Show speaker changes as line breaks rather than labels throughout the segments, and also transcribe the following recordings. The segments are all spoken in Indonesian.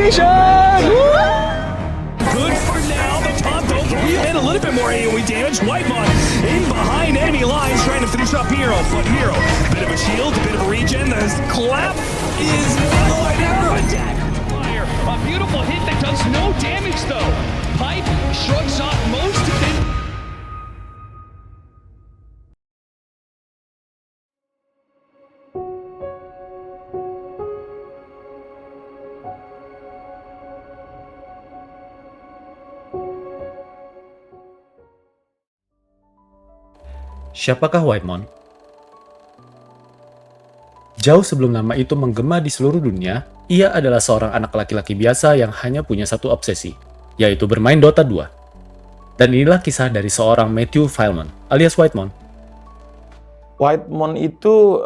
Domination!
Good for now. The top goes and a little bit more AoE damage. Whitemon in behind enemy lines trying to finish up Miro. But Miro, bit of a shield, a bit of a regen. The clap is attack.
Fire. A beautiful hit that does no damage though. Pipe shrugs off most of it.
Siapakah Whitemon? Jauh sebelum nama itu menggema di seluruh dunia, ia adalah seorang anak laki-laki biasa yang hanya punya satu obsesi, yaitu bermain Dota 2. Dan inilah kisah dari seorang Matthew Fileman, alias Whitemon.
Whitemon itu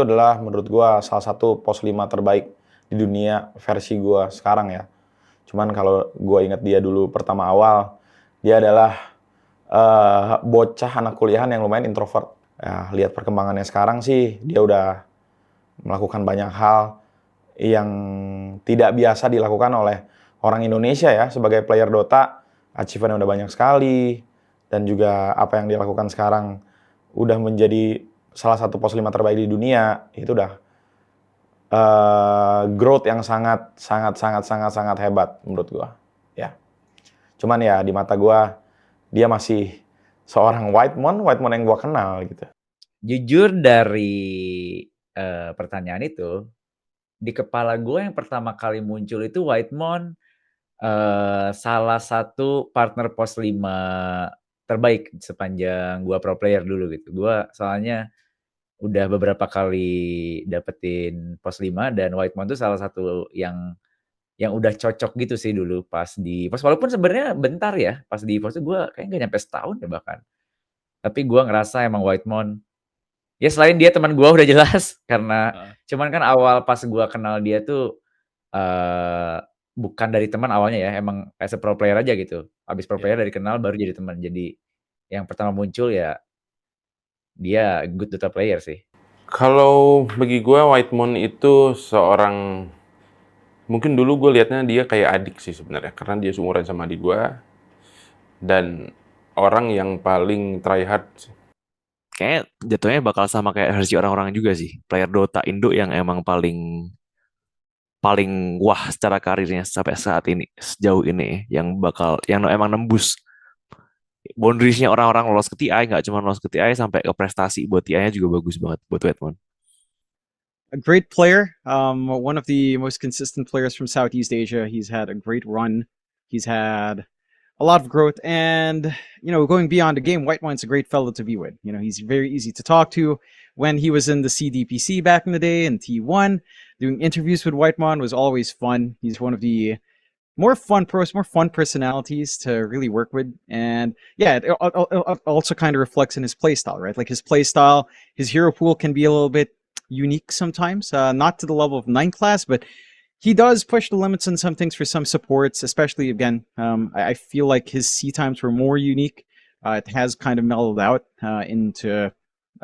adalah menurut gua salah satu pos 5 terbaik di dunia versi gua sekarang ya. Cuman kalau gua ingat dia dulu pertama awal, dia adalah bocah anak kuliahan yang lumayan introvert. Ya, lihat perkembangannya sekarang sih, dia udah melakukan banyak hal yang tidak biasa dilakukan oleh orang Indonesia ya. Sebagai player Dota, achievement udah banyak sekali. Dan juga apa yang dia lakukan sekarang udah menjadi salah satu pos 5 terbaik di dunia. Itu udah growth yang sangat hebat menurut gua. Ya. Cuman ya di mata gua, dia masih seorang Whitemon yang gua kenal gitu.
Jujur dari pertanyaan itu, di kepala gue yang pertama kali muncul itu Whitemon salah satu partner pos 5 terbaik sepanjang gua pro player dulu gitu. Gua soalnya udah beberapa kali dapetin pos 5 dan Whitemon tuh salah satu yang udah cocok gitu sih dulu pas di pos, walaupun sebenarnya bentar ya, pas di pos itu gue kayaknya nggak nyampe setahun ya bahkan. Tapi gue ngerasa emang Whitemon, ya selain dia teman gue udah jelas, karena cuman kan awal pas gue kenal dia tuh bukan dari teman awalnya ya, emang as a pro player aja gitu. Abis pro player dari kenal baru jadi teman. Jadi yang pertama muncul ya dia good Dota player sih.
Kalau bagi gue Whitemon itu seorang, mungkin dulu gue liatnya dia kayak adik sih sebenarnya, karena dia seumuran sama adik gue dan orang yang paling try hard.
Kayaknya jatuhnya bakal sama kayak versi orang-orang juga sih. Player Dota Indo yang emang paling wah secara karirnya sampai saat ini, sejauh ini, yang emang nembus boundariesnya orang-orang lolos ke TI, nggak cuma lolos ke TI, sampai ke prestasi buat TI-nya juga bagus banget buat Whitemon.
A great player, one of the most consistent players from Southeast Asia. He's had a great run. He's had a lot of growth, and going beyond the game, Whitemon's a great fellow to be with. He's very easy to talk to. When he was in the CDPC back in the day in T1, doing interviews with Whitemon was always fun. He's one of the more fun personalities to really work with, and yeah, it also kind of reflects in his playstyle, right? Like his playstyle, his hero pool can be a little bit unique sometimes, not to the level of 9 class, but he does push the limits on some things for some supports, especially again, I feel like his C times were more unique. It has kind of mellowed out into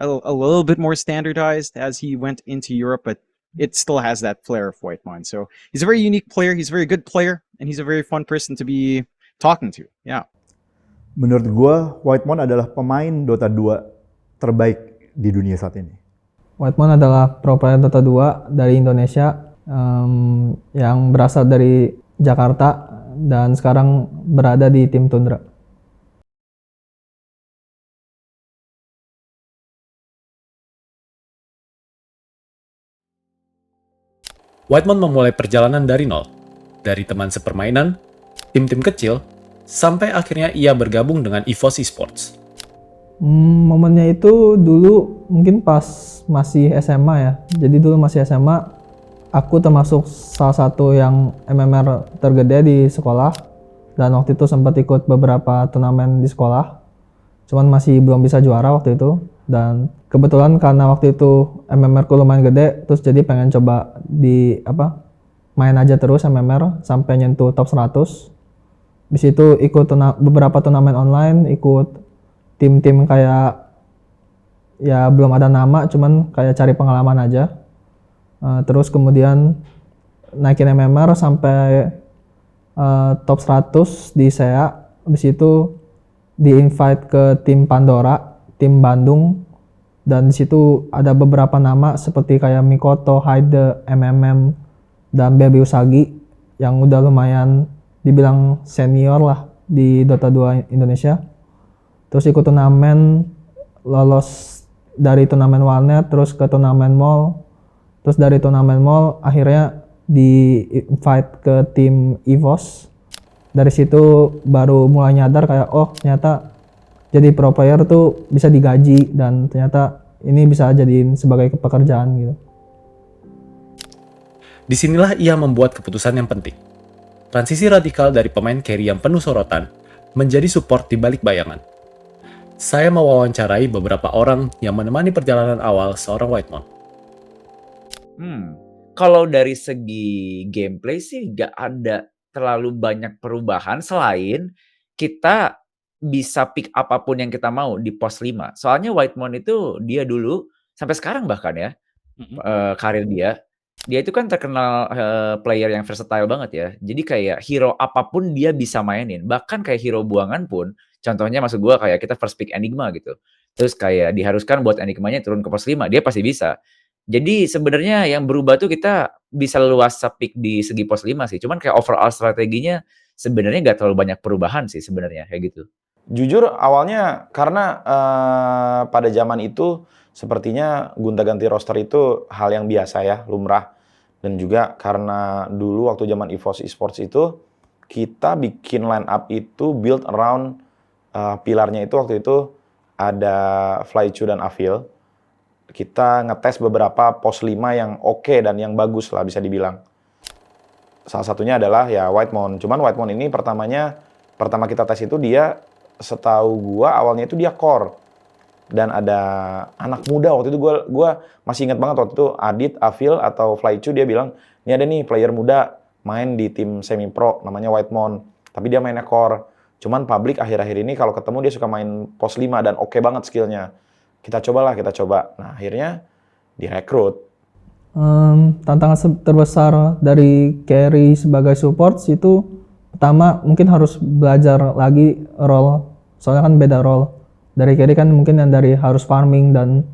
a little bit more standardized as he went into Europe, but it still has that flair of Whitemon. So he's a very unique player, he's a very good player, and he's a very fun person to be talking to. Yeah.
Menurut gue, Whitemon adalah pemain Dota 2 terbaik di dunia saat ini.
Whitemon adalah pro player Dota 2 dari Indonesia yang berasal dari Jakarta dan sekarang berada di tim Tundra.
Whitemon memulai perjalanan dari nol, dari teman sepermainan, tim-tim kecil, sampai akhirnya ia bergabung dengan EVOS Esports.
Momennya itu dulu mungkin pas masih SMA ya. Jadi dulu masih SMA, aku termasuk salah satu yang MMR tergede di sekolah. Dan waktu itu sempat ikut beberapa turnamen di sekolah. Cuman masih belum bisa juara waktu itu. Dan kebetulan karena waktu itu MMR ku lumayan gede, terus jadi pengen coba main aja terus MMR sampai nyentuh top 100. Habis itu ikut beberapa turnamen online, ikut tim-tim kayak ya belum ada nama, cuman kayak cari pengalaman aja. Terus kemudian naikin MMR sampai top 100 di SEA. Habis itu di-invite ke tim Pandora, tim Bandung, dan di situ ada beberapa nama seperti kayak Mikoto, Hyde, MMM, dan Baby Usagi yang udah lumayan dibilang senior lah di Dota 2 Indonesia. Terus ikut turnamen, lolos dari turnamen Walnet terus ke turnamen Mall. Terus dari turnamen Mall akhirnya di-invite ke tim EVOS. Dari situ baru mulai nyadar kayak oh ternyata jadi pro player tuh bisa digaji dan ternyata ini bisa jadiin sebagai pekerjaan gitu.
Disinilah ia membuat keputusan yang penting. Transisi radikal dari pemain carry yang penuh sorotan menjadi support di balik bayangan. Saya mewawancarai beberapa orang yang menemani perjalanan awal seorang Whitemon.
Kalau dari segi gameplay sih nggak ada terlalu banyak perubahan selain kita bisa pick apapun yang kita mau di pos 5. Soalnya Whitemon itu dia dulu sampai sekarang bahkan ya karir dia itu kan terkenal player yang versatile banget ya. Jadi kayak hero apapun dia bisa mainin. Bahkan kayak hero buangan pun, contohnya maksud gua kayak kita first pick Enigma gitu. Terus kayak diharuskan buat Enigmanya turun ke pos 5, dia pasti bisa. Jadi sebenarnya yang berubah tuh kita bisa leluasa pick di segi pos 5 sih. Cuman kayak overall strateginya sebenarnya nggak terlalu banyak perubahan sih sebenarnya kayak gitu.
Jujur awalnya karena pada zaman itu sepertinya gonta-ganti roster itu hal yang biasa ya, lumrah. Dan juga karena dulu waktu zaman EVOS Esports itu kita bikin line up itu build around pilarnya itu waktu itu ada Flychu dan Avil. Kita ngetes beberapa pos 5 yang oke dan yang bagus lah bisa dibilang. Salah satunya adalah ya Whitemon. Cuman Whitemon ini pertama kita tes itu dia setahu gua awalnya itu dia core. Dan ada anak muda waktu itu gua masih ingat banget waktu itu Adit, Avil atau Flychu dia bilang, "Ini ada nih player muda main di tim semi pro namanya Whitemon, tapi dia mainnya core." Cuman publik akhir-akhir ini kalau ketemu dia suka main pos 5 dan oke banget skillnya. Kita coba. Nah, akhirnya direkrut.
Tantangan terbesar dari carry sebagai support itu pertama mungkin harus belajar lagi role. Soalnya kan beda role. Dari carry kan mungkin yang dari harus farming dan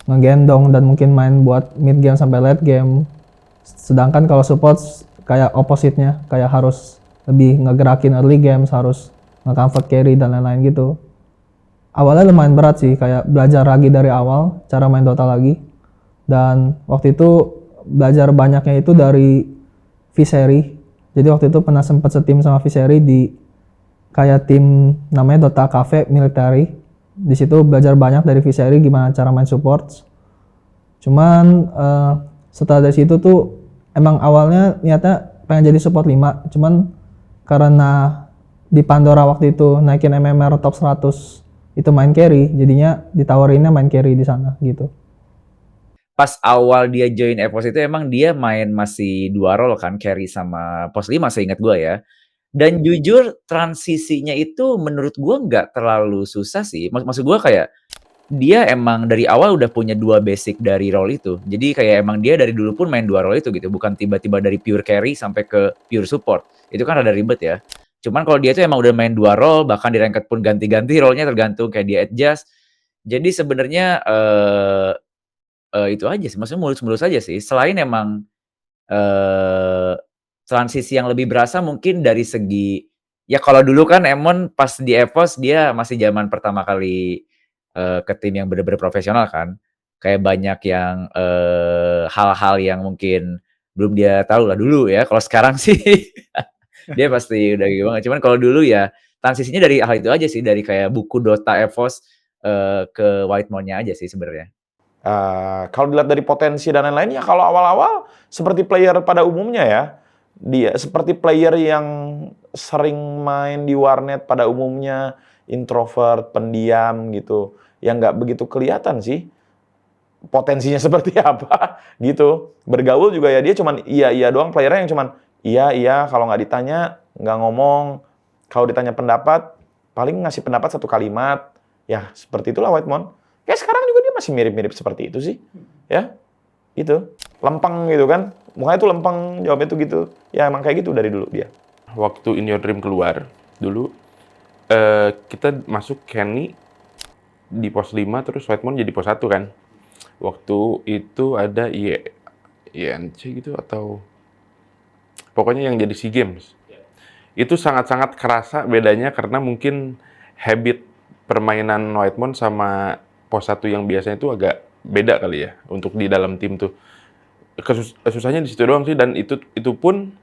ngegendong dan mungkin main buat mid game sampai late game. Sedangkan kalau support kayak opposite-nya, kayak harus lebih ngegerakin early games, harus nge-comfort carry dan lain-lain gitu. Awalnya lumayan berat sih, kayak belajar lagi dari awal cara main Dota lagi. Dan waktu itu belajar banyaknya itu dari Visery. Jadi waktu itu pernah sempat setim sama Visery di kayak tim namanya Dota Cafe Military. Di situ belajar banyak dari Visery gimana cara main support. Cuman setelah dari situ tuh emang awalnya niatnya pengen jadi support 5. Cuman karena di Pandora waktu itu naikin MMR top 100 itu main carry, jadinya ditawarinnya main carry di sana gitu.
Pas awal dia join EVOS itu emang dia main masih 2 role kan, carry sama pos 5 seingat gua ya. Dan jujur transisinya itu menurut gua nggak terlalu susah sih. Maksud gua kayak dia emang dari awal udah punya 2 basic dari role itu. Jadi kayak emang dia dari dulu pun main 2 role itu gitu, bukan tiba-tiba dari pure carry sampai ke pure support. Itu kan rada ribet ya. Cuman kalau dia tuh emang udah main 2 role, bahkan di ranked pun ganti-ganti role-nya tergantung kayak dia adjust. Jadi sebenarnya itu aja sih, maksudnya mulus-mulus aja sih. Selain emang transisi yang lebih berasa mungkin dari segi ya kalau dulu kan Emon pas di EVOS dia masih zaman pertama kali ke tim yang bener-bener profesional kan. Kayak banyak yang hal-hal yang mungkin belum dia tahu lah dulu ya. Kalau sekarang sih dia pasti udah gitu banget. Cuman kalau dulu ya transisinya dari hal itu aja sih, dari kayak buku Dota EVOS ke Whitemon-nya aja sih sebenarnya.
Kalau dilihat dari potensi dan lain-lain ya kalau awal-awal seperti player pada umumnya ya. Dia seperti player yang sering main di warnet pada umumnya, introvert, pendiam gitu. Yang nggak begitu kelihatan sih potensinya seperti apa gitu. Bergaul juga ya dia cuman iya doang, playernya yang cuman iya kalau nggak ditanya nggak ngomong. Kalau ditanya pendapat paling ngasih pendapat 1 kalimat. Ya seperti itulah Whitemon. Kayak sekarang juga dia masih mirip-mirip seperti itu sih. Ya. Gitu. Lempeng gitu kan. Mukanya tuh lempeng, jawabnya tuh gitu. Ya emang kayak gitu dari dulu dia.
Waktu In Your Dream keluar dulu, kita masuk Kenny di pos 5 terus Whitemon jadi pos 1 kan. Waktu itu ada INC gitu atau pokoknya yang jadi SEA Games. Itu sangat-sangat kerasa bedanya karena mungkin habit permainan Whitemon sama pos 1 yang biasanya itu agak beda kali ya untuk di dalam tim tuh. Susahnya di situ doang sih, dan itu pun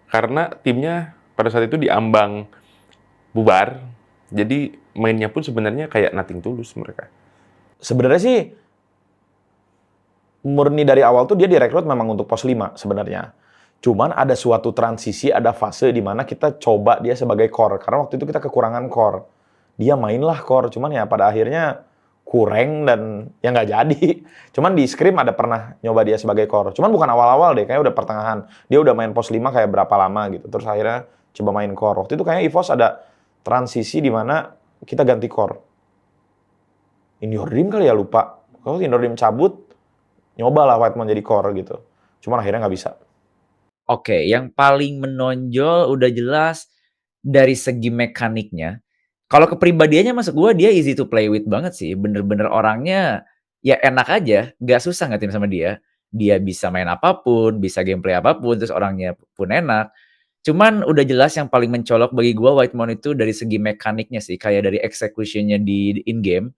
karena timnya pada saat itu diambang bubar. Jadi mainnya pun sebenarnya kayak nothing tulus mereka.
Sebenarnya sih murni dari awal tuh dia direkrut memang untuk pos 5 sebenarnya. Cuman ada suatu transisi, ada fase di mana kita coba dia sebagai core. Karena waktu itu kita kekurangan core. Dia mainlah core, cuman ya pada akhirnya kurang dan ya nggak jadi. Cuman di Scrim ada pernah nyoba dia sebagai core. Cuman bukan awal-awal deh, kayaknya udah pertengahan. Dia udah main pos 5 kayak berapa lama gitu. Terus akhirnya coba main core. Waktu itu kayaknya EVOS ada transisi di mana kita ganti core. In Your Dream kali ya, lupa. Kalau In Your Dream cabut, nyobalah Whitemon jadi core gitu. Cuman akhirnya nggak bisa.
Oke, yang paling menonjol udah jelas dari segi mekaniknya. Kalau kepribadiannya masuk gua dia easy to play with banget sih. Bener-bener orangnya ya enak aja, nggak susah ngetim sama dia. Dia bisa main apapun, bisa gameplay apapun, terus orangnya pun enak. Cuman udah jelas yang paling mencolok bagi gua Whitemon itu dari segi mekaniknya sih, kayak dari execution-nya di in game.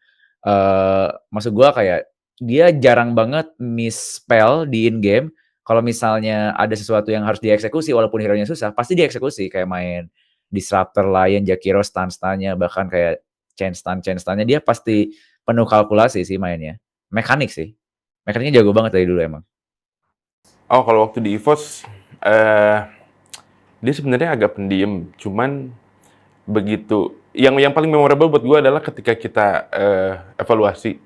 Maksud gua kayak dia jarang banget miss spell di in game. Kalau misalnya ada sesuatu yang harus dieksekusi walaupun hero-nya susah, pasti dieksekusi kayak main Disruptor, Lion, Jakiro, stun-stunnya, bahkan kayak chain stun-nya dia pasti penuh kalkulasi sih mainnya. Mekanik sih. Mekaniknya jago banget dari dulu emang.
Oh, kalau waktu di EVOS, dia sebenarnya agak pendiam, cuman begitu yang paling memorable buat gue adalah ketika kita evaluasi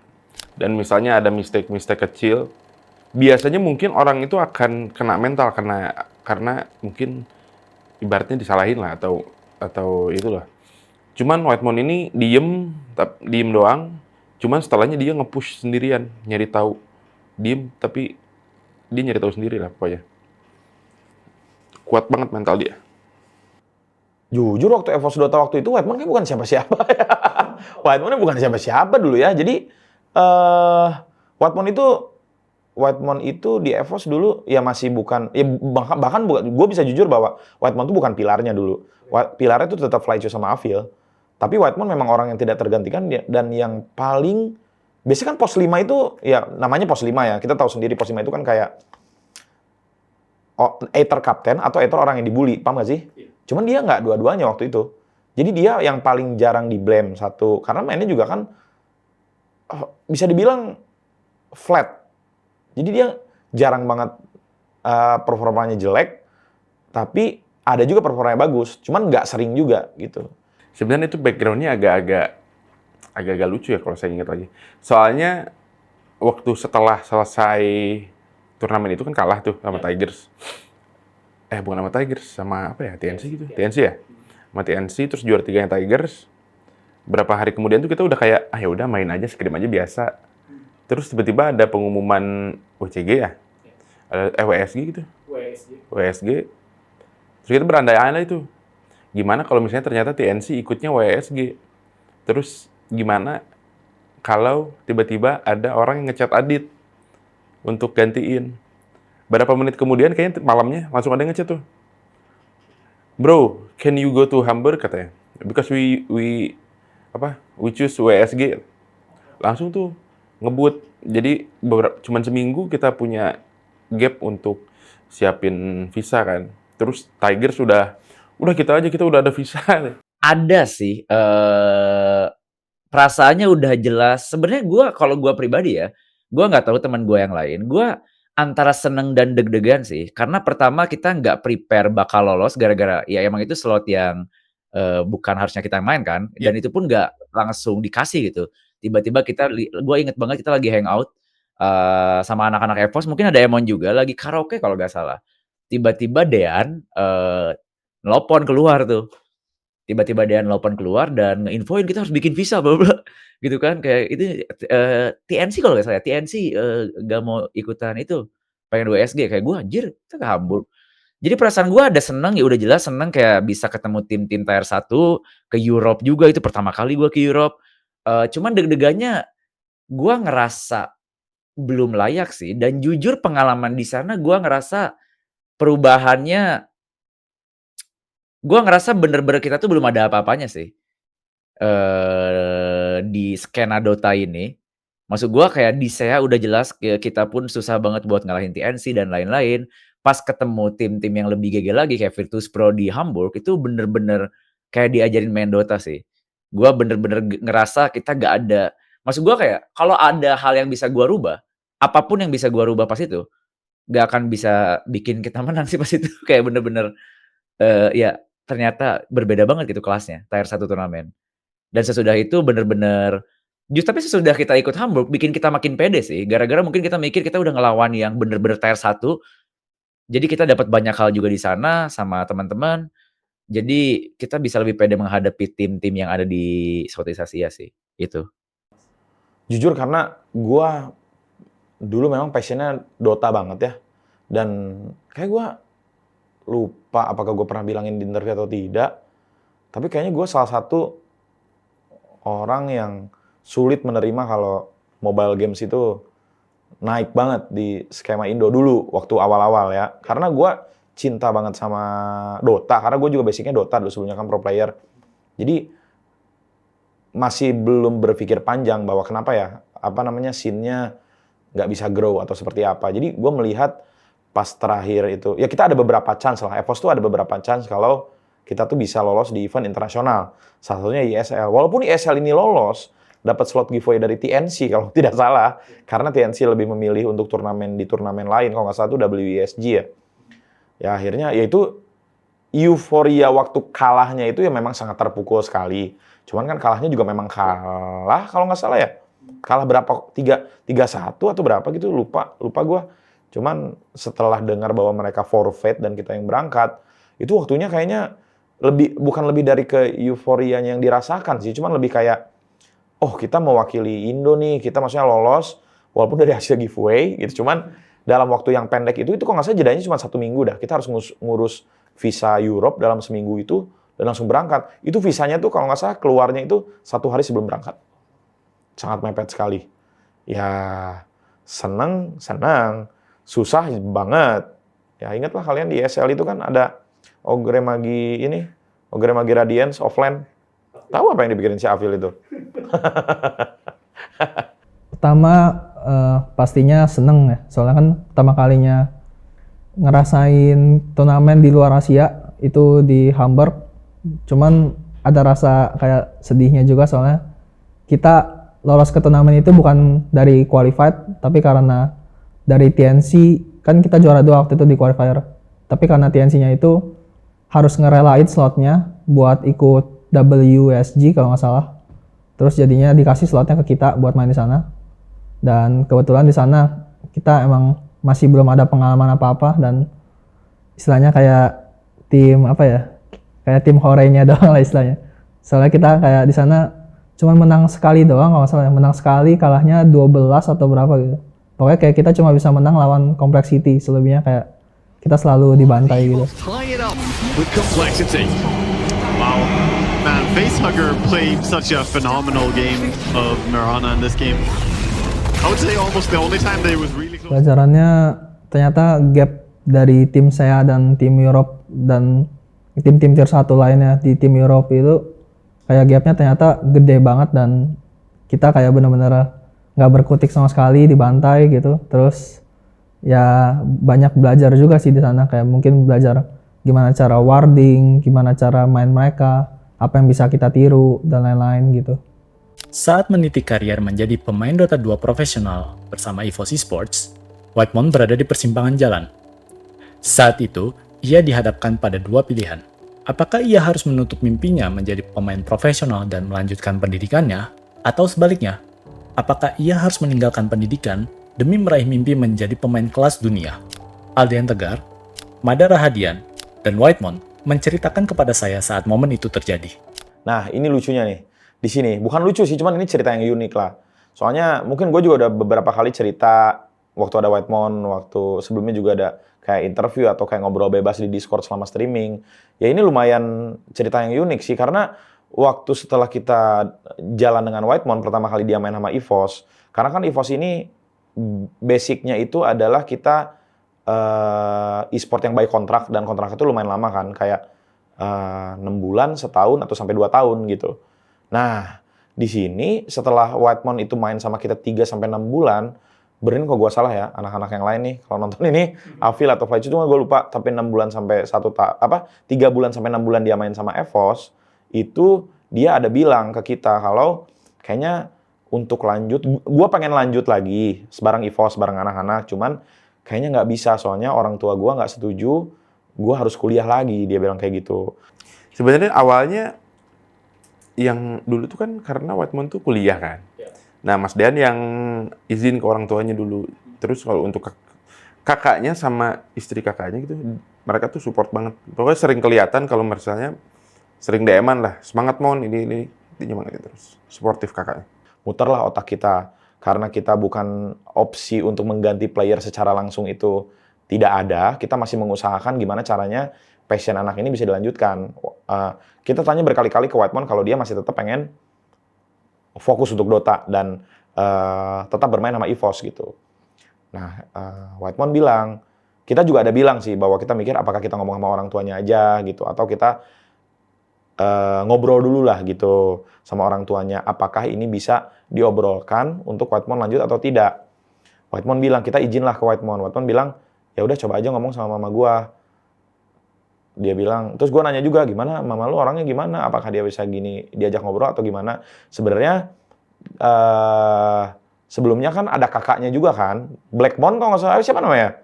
dan misalnya ada mistake kecil, biasanya mungkin orang itu akan kena mental karena mungkin ibaratnya disalahin lah atau itulah. Cuman Whitemon ini diem doang, cuman setelahnya dia nge-push sendirian, nyari tahu. Diem tapi dia nyari tahu sendiri lah pokoknya. Kuat banget mental dia.
Jujur waktu EVOS Dota waktu itu Whitemon kan bukan siapa-siapa ya. Whitemon bukan siapa-siapa dulu ya. Jadi Whitemon itu di EVOS dulu ya masih bukan, ya bahkan gue bisa jujur bahwa Whitemon itu bukan pilarnya dulu. Pilarnya itu tetap Flycho sama Avil. Tapi Whitemon memang orang yang tidak tergantikan dan yang paling biasanya kan pos 5 itu ya namanya pos 5 ya. Kita tahu sendiri pos 5 itu kan kayak Aether Captain atau Aether orang yang dibully, paham gak sih? Cuman dia nggak dua-duanya waktu itu. Jadi dia yang paling jarang di blame satu, karena mainnya juga kan bisa dibilang flat. Jadi dia jarang banget performanya jelek, tapi ada juga performanya bagus. Cuman nggak sering juga gitu.
Sebenarnya itu background-nya agak lucu ya kalau saya ingat lagi. Soalnya waktu setelah selesai turnamen itu kan kalah tuh sama Tigers. Bukan sama Tigers, sama apa ya? TNC gitu. TNC ya? Sama TNC terus juara 3-nya Tigers. Berapa hari kemudian tuh kita udah kayak ya udah main aja, scrim aja biasa. Terus tiba-tiba ada pengumuman WCG ya? Ada WSG gitu. WSG. Terus kita berandai-andai tuh. Gimana kalau misalnya ternyata TNC ikutnya WSG? Terus gimana kalau tiba-tiba ada orang yang ngechat Adit untuk gantiin? Berapa menit kemudian kayaknya malamnya langsung ada yang ngechat tuh. Bro, can you go to Hamburg katanya? Because we choose WSG. Langsung tuh ngebut. Jadi cuman seminggu kita punya gap untuk siapin visa kan. Terus Tigers udah kita udah ada visa.
Ada sih, perasaannya udah jelas. Sebenarnya kalau gue pribadi ya, gue nggak tahu teman gue yang lain. Gue antara seneng dan deg-degan sih. Karena pertama kita nggak prepare bakal lolos gara-gara ya emang itu slot yang bukan harusnya kita main kan. Dan itu pun nggak langsung dikasih gitu. Tiba-tiba gue inget banget kita lagi hangout sama anak-anak EVOS. Mungkin ada Emon juga lagi karaoke kalau nggak salah. Tiba-tiba Dean nelpon keluar tuh. Tiba-tiba Dean nelpon keluar dan nge-infoin kita harus bikin visa bla bla gitu kan, kayak itu TNC kalau nggak salah ya, TNC nggak mau ikutan itu pengen USG kayak gue anjir kita ke Hamburg. Jadi perasaan gue ada seneng, ya udah jelas seneng kayak bisa ketemu tim-tim tier 1 ke Europe juga, itu pertama kali gue ke Europe. Cuman deg-degannya gue ngerasa belum layak sih, dan jujur pengalaman di sana gue ngerasa perubahannya, gue ngerasa bener-bener kita tuh belum ada apa-apanya sih di skena Dota ini. Maksud gue kayak di SEA udah jelas kita pun susah banget buat ngalahin TNC dan lain-lain. Pas ketemu tim-tim yang lebih GG lagi kayak Virtus Pro di Hamburg, itu bener-bener kayak diajarin main Dota sih. Gue bener-bener ngerasa kita gak ada. Maksud gue kayak kalau ada hal yang bisa gue rubah, apapun yang bisa gue rubah pas itu, gak akan bisa bikin kita menang sih pas itu. Kayak bener-bener ya ternyata berbeda banget gitu kelasnya, tier 1 turnamen. Dan sesudah itu bener-bener, tapi sesudah kita ikut Hamburg bikin kita makin pede sih. Gara-gara mungkin kita mikir kita udah ngelawan yang bener-bener tier 1. Jadi kita dapat banyak hal juga di sana sama teman-teman. Jadi kita bisa lebih pede menghadapi tim-tim yang ada di Southeast Asia sih. Itu.
Jujur karena gue dulu memang passionnya Dota banget ya. Dan kayak gue lupa apakah gue pernah bilangin di interview atau tidak. Tapi kayaknya gue salah satu orang yang sulit menerima kalau mobile games itu naik banget di skema Indo dulu waktu awal-awal ya. Karena gue cinta banget sama Dota, karena gue juga basicnya Dota dulu, sebelumnya kan pro player. Jadi masih belum berpikir panjang bahwa kenapa ya, scene-nya nggak bisa grow atau seperti apa. Jadi gue melihat pas terakhir itu, ya kita ada beberapa chance lah, EVOS tuh ada beberapa chance kalau kita tuh bisa lolos di event internasional. Salah satunya ESL. Walaupun ESL ini lolos, dapat slot giveaway dari TNC kalau tidak salah, karena TNC lebih memilih untuk turnamen di turnamen lain, kalau nggak salah itu WESG ya. Ya akhirnya ya itu euforia waktu kalahnya itu ya memang sangat terpukul sekali. Cuman kan kalahnya juga memang kalah kalau nggak salah ya. Kalah berapa? 3-1 atau berapa gitu, lupa gue. Cuman setelah dengar bahwa mereka forfeit dan kita yang berangkat, itu waktunya kayaknya bukan lebih dari ke euforianya yang dirasakan sih, cuman lebih kayak oh kita mewakili Indo nih, kita maksudnya lolos walaupun dari hasil giveaway gitu, cuman dalam waktu yang pendek itu kok nggak salah jedanya cuma 1 minggu dah, kita harus ngurus visa Europe dalam seminggu itu dan langsung berangkat. Itu visanya tuh kalau nggak salah keluarnya itu 1 hari sebelum berangkat, sangat mepet sekali. Ya senang, susah banget. Ya ingatlah kalian di ESL itu kan ada Ogre Magi Radiance offline. Tahu apa yang dipikirin si Afil itu?
Pertama pastinya seneng ya, soalnya kan pertama kalinya ngerasain turnamen di luar Asia itu di Hamburg. Cuman ada rasa kayak sedihnya juga soalnya kita lolos ke turnamen itu bukan dari qualified, tapi karena dari TNC, kan kita juara 2 waktu itu di qualifier. Tapi karena TNC-nya itu harus ngerelain slotnya buat ikut WSG kalau nggak salah. Terus jadinya dikasih slotnya ke kita buat main di sana. Dan kebetulan di sana kita emang masih belum ada pengalaman apa-apa dan istilahnya kayak tim kayak tim horenya doang lah istilahnya. Soalnya kita kayak di sana cuma menang sekali doang kalau nggak salah, menang sekali, kalahnya 12 atau berapa gitu. Pokoknya kayak kita cuma bisa menang lawan Complexity, selebihnya kayak kita selalu dibantai gitu.
Tie it up with Complexity. Wow, man, Facehugger played such a phenomenal game of Mirana in this game. I would say almost the only time they was really close.
Pelajarannya ternyata gap dari tim saya dan tim Europe dan tim-tim tier 1 lainnya di tim Europe itu kayak gapnya ternyata gede banget dan kita kayak bener-bener nggak berkutik sama sekali, dibantai gitu. Terus ya banyak belajar juga sih di sana, kayak mungkin belajar gimana cara warding, gimana cara main mereka, apa yang bisa kita tiru dan lain-lain gitu.
Saat meniti karier menjadi pemain Dota 2 profesional bersama EVOS Esports, Whitemon berada di persimpangan jalan. Saat itu, ia dihadapkan pada 2 pilihan. Apakah ia harus menutup mimpinya menjadi pemain profesional dan melanjutkan pendidikannya, atau sebaliknya, apakah ia harus meninggalkan pendidikan demi meraih mimpi menjadi pemain kelas dunia? Aldian Tegar, Mada Rahadian, dan Whitemon menceritakan kepada saya saat momen itu terjadi.
Nah, ini lucunya nih. Di sini, bukan lucu sih, cuman ini cerita yang unik lah. Soalnya mungkin gue juga udah beberapa kali cerita waktu ada Whitemon, waktu sebelumnya juga ada kayak interview atau kayak ngobrol bebas di Discord selama streaming. Ya ini lumayan cerita yang unik sih, karena waktu setelah kita jalan dengan Whitemon, pertama kali dia main sama EVOS, karena kan EVOS ini basicnya itu adalah kita e-sport yang by kontrak, dan kontrak itu lumayan lama kan, kayak 6 bulan, setahun, atau sampai 2 tahun gitu. Nah, di sini setelah Whitemon itu main sama kita 3-6 bulan, benerin kok gue salah ya, anak-anak yang lain nih, kalau nonton ini, Afil atau Faiz, cuma gue lupa, tapi 6 bulan sampai 3 bulan sampai 6 bulan dia main sama EVOS, itu dia ada bilang ke kita kalau kayaknya untuk lanjut, gue pengen lanjut lagi, bareng EVOS, bareng anak-anak, cuman kayaknya nggak bisa, soalnya orang tua gue nggak setuju, gue harus kuliah lagi, dia bilang kayak gitu.
Sebenarnya awalnya yang dulu tuh kan karena Whitemon tuh kuliah kan. Nah, Mas Dean yang izin ke orang tuanya dulu. Terus kalau untuk kakaknya sama istri kakaknya gitu, mereka tuh support banget. Pokoknya sering kelihatan kalau misalnya sering DM-an lah, semangat Mon, ini nyemangatin terus. Suportif kakaknya.
Muterlah otak kita, karena kita bukan opsi untuk mengganti player secara langsung itu tidak ada, kita masih mengusahakan gimana caranya passion anak ini bisa dilanjutkan. Kita tanya berkali-kali ke Whitemon kalau dia masih tetap pengen fokus untuk Dota dan tetap bermain sama EVOS gitu. Nah, Whitemon bilang, kita juga ada bilang sih bahwa kita mikir apakah kita ngomong sama orang tuanya aja gitu, atau kita ngobrol dulu lah gitu sama orang tuanya, apakah ini bisa diobrolkan untuk Whitemon lanjut atau tidak. Whitemon bilang, kita izin lah ke Whitemon. Whitemon bilang, ya udah coba aja ngomong sama mama gua. Dia bilang, terus gue nanya juga, gimana mama lu orangnya gimana? Apakah dia bisa gini diajak ngobrol atau gimana? Sebenarnya sebelumnya kan ada kakaknya juga kan, Blackmon kalau nggak salah, siapa namanya?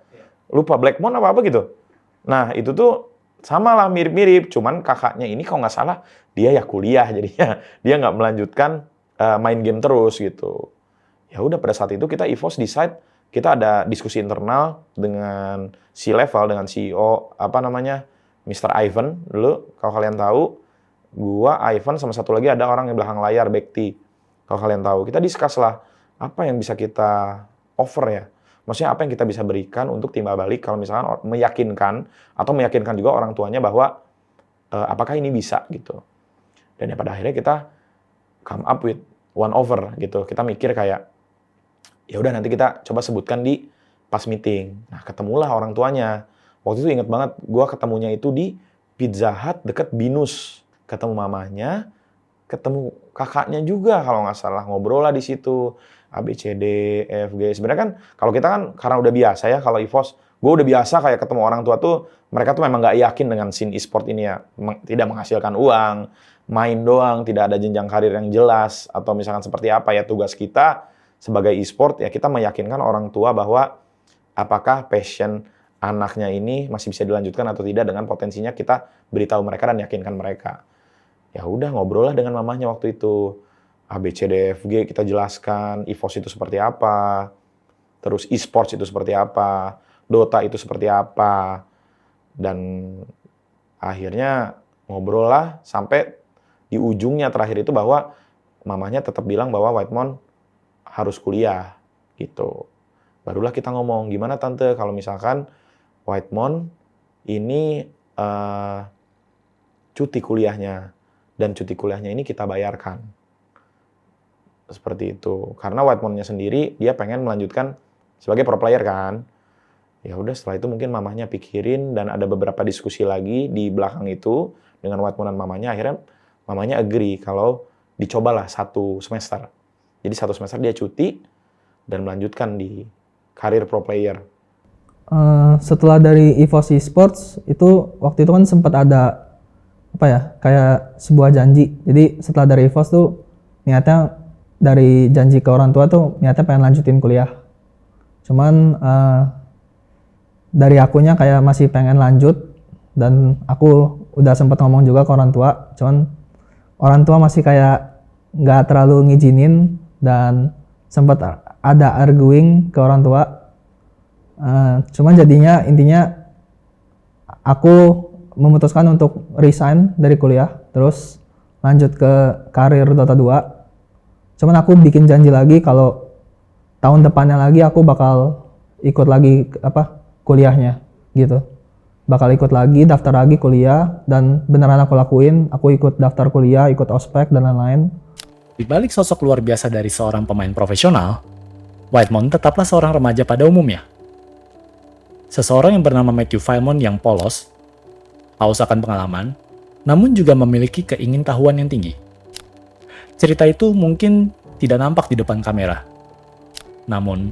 Lupa, Blackmon apa gitu. Nah itu tuh sama lah, mirip-mirip, cuman kakaknya ini kalau nggak salah dia ya kuliah, jadinya dia nggak melanjutkan main game terus gitu. Ya udah, pada saat itu kita EVOS decide, kita ada diskusi internal dengan C-level, dengan CEO Mr. Ivan dulu, kalau kalian tahu, gua, Ivan, sama satu lagi ada orang yang belakang layar, Bekti. Kalau kalian tahu, kita discuss lah, apa yang bisa kita offer ya? Maksudnya apa yang kita bisa berikan untuk timbal balik kalau misalkan meyakinkan, atau meyakinkan juga orang tuanya bahwa apakah ini bisa gitu. Dan ya pada akhirnya kita come up with one offer gitu. Kita mikir kayak, ya udah nanti kita coba sebutkan di pas meeting. Nah ketemulah orang tuanya. Waktu itu inget banget, gue ketemunya itu di Pizza Hut deket Binus. Ketemu mamanya, ketemu kakaknya juga kalau nggak salah, ngobrol lah di situ. A, B, C, D, E, F, G. Sebenarnya kan, kalau kita kan karena udah biasa ya, kalau EVOS, gue udah biasa kayak ketemu orang tua tuh, mereka tuh memang nggak yakin dengan scene e-sport ini ya. Tidak menghasilkan uang, main doang, tidak ada jenjang karir yang jelas, atau misalkan seperti apa ya, tugas kita sebagai e-sport, ya kita meyakinkan orang tua bahwa apakah passion anaknya ini masih bisa dilanjutkan atau tidak, dengan potensinya kita beritahu mereka dan yakinkan mereka. Ya udah, ngobrol lah dengan mamanya waktu itu. A, B, C, D, F, G kita jelaskan, EVOS itu seperti apa, terus e-sports itu seperti apa, Dota itu seperti apa. Dan akhirnya ngobrol lah sampai di ujungnya terakhir itu bahwa mamanya tetap bilang bahwa Whitemon harus kuliah gitu. Barulah kita ngomong, gimana tante kalau misalkan Whitemon ini cuti kuliahnya, dan cuti kuliahnya ini kita bayarkan. Seperti itu. Karena Whitemonnya sendiri dia pengen melanjutkan sebagai pro player kan. Ya udah, setelah itu mungkin mamanya pikirin, dan ada beberapa diskusi lagi di belakang itu dengan Whitemon dan mamanya. Akhirnya mamanya agree kalau dicobalah 1 semester. Jadi 1 semester dia cuti dan melanjutkan di karir pro player.
Setelah dari EVOS Esports itu, waktu itu kan sempat ada kayak sebuah janji. Jadi setelah dari EVOS tuh niatnya, dari janji ke orang tua tuh niatnya pengen lanjutin kuliah. Cuman dari akunya kayak masih pengen lanjut, dan aku udah sempat ngomong juga ke orang tua. Cuman orang tua masih kayak nggak terlalu ngizinin, dan sempat ada arguing ke orang tua. Cuman jadinya intinya aku memutuskan untuk resign dari kuliah, terus lanjut ke karir Dota 2. Cuman aku bikin janji lagi kalau tahun depannya lagi aku bakal ikut lagi kuliahnya gitu. Bakal ikut lagi, daftar lagi kuliah, dan beneran aku lakuin. Aku ikut daftar kuliah, ikut ospek dan lain-lain.
Di balik sosok luar biasa dari seorang pemain profesional, Whitemon tetaplah seorang remaja pada umumnya. Seseorang yang bernama Matthew Filmon yang polos, haus akan pengalaman, namun juga memiliki keingintahuan yang tinggi. Cerita itu mungkin tidak nampak di depan kamera. Namun,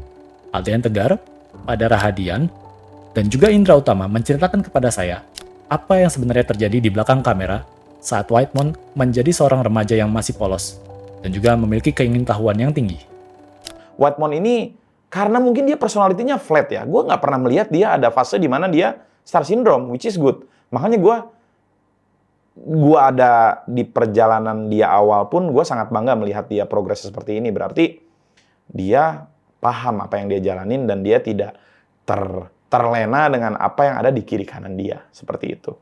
Adrian Tegar, Pada Rahadian, dan juga Indra Utama menceritakan kepada saya apa yang sebenarnya terjadi di belakang kamera saat Whitemon menjadi seorang remaja yang masih polos dan juga memiliki keingintahuan yang tinggi.
Whitemon ini karena mungkin dia personalitinya flat ya. Gue nggak pernah melihat dia ada fase di mana dia star syndrome, which is good. Makanya gue ada di perjalanan dia awal pun gue sangat bangga melihat dia progres seperti ini. Berarti dia paham apa yang dia jalanin dan dia tidak terlena dengan apa yang ada di kiri kanan dia. Seperti itu.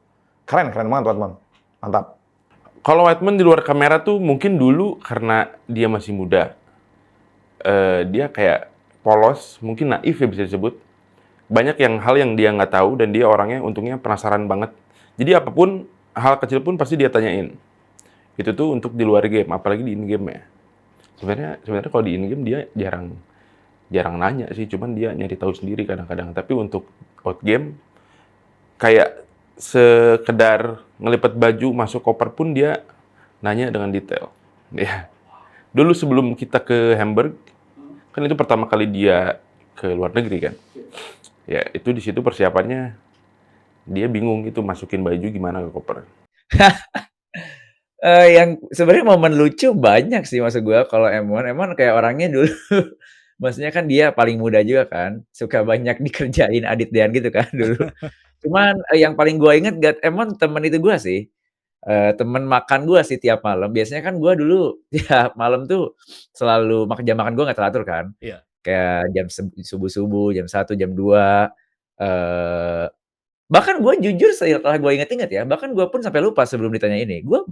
Keren banget Whitemon. Mantap.
Kalau Whitemon di luar kamera tuh mungkin dulu karena dia masih muda, dia kayak polos, mungkin naif ya bisa disebut. Banyak hal yang dia nggak tahu dan dia orangnya untungnya penasaran banget. Jadi apapun, hal kecil pun pasti dia tanyain. Itu tuh untuk di luar game, apalagi di in game ya. Sebenarnya kalau di in game dia jarang nanya sih, cuman dia nyari tahu sendiri kadang-kadang. Tapi untuk out game kayak sekedar ngelipet baju masuk koper pun dia nanya dengan detail. Ya. Dulu sebelum kita ke Hamburg, kan itu pertama kali dia ke luar negeri kan. Ya, itu di situ persiapannya dia bingung gitu masukin baju gimana ke koper.
Yang sebenarnya momen lucu banyak sih maksud gue kalau Emon kayak orangnya dulu maksudnya kan dia paling muda juga kan, suka banyak dikerjain Adit Dean gitu kan dulu. Cuman yang paling gue inget Emon temen itu gue sih, temen makan gue sih tiap malam. Biasanya kan gue dulu tiap malam tuh selalu jam makan gue nggak teratur kan.
Iya.
Kayak jam subuh-subuh, jam 1, jam 2. Bahkan gue jujur setelah gue inget-inget ya, bahkan gue pun sampai lupa sebelum ditanya ini. Gue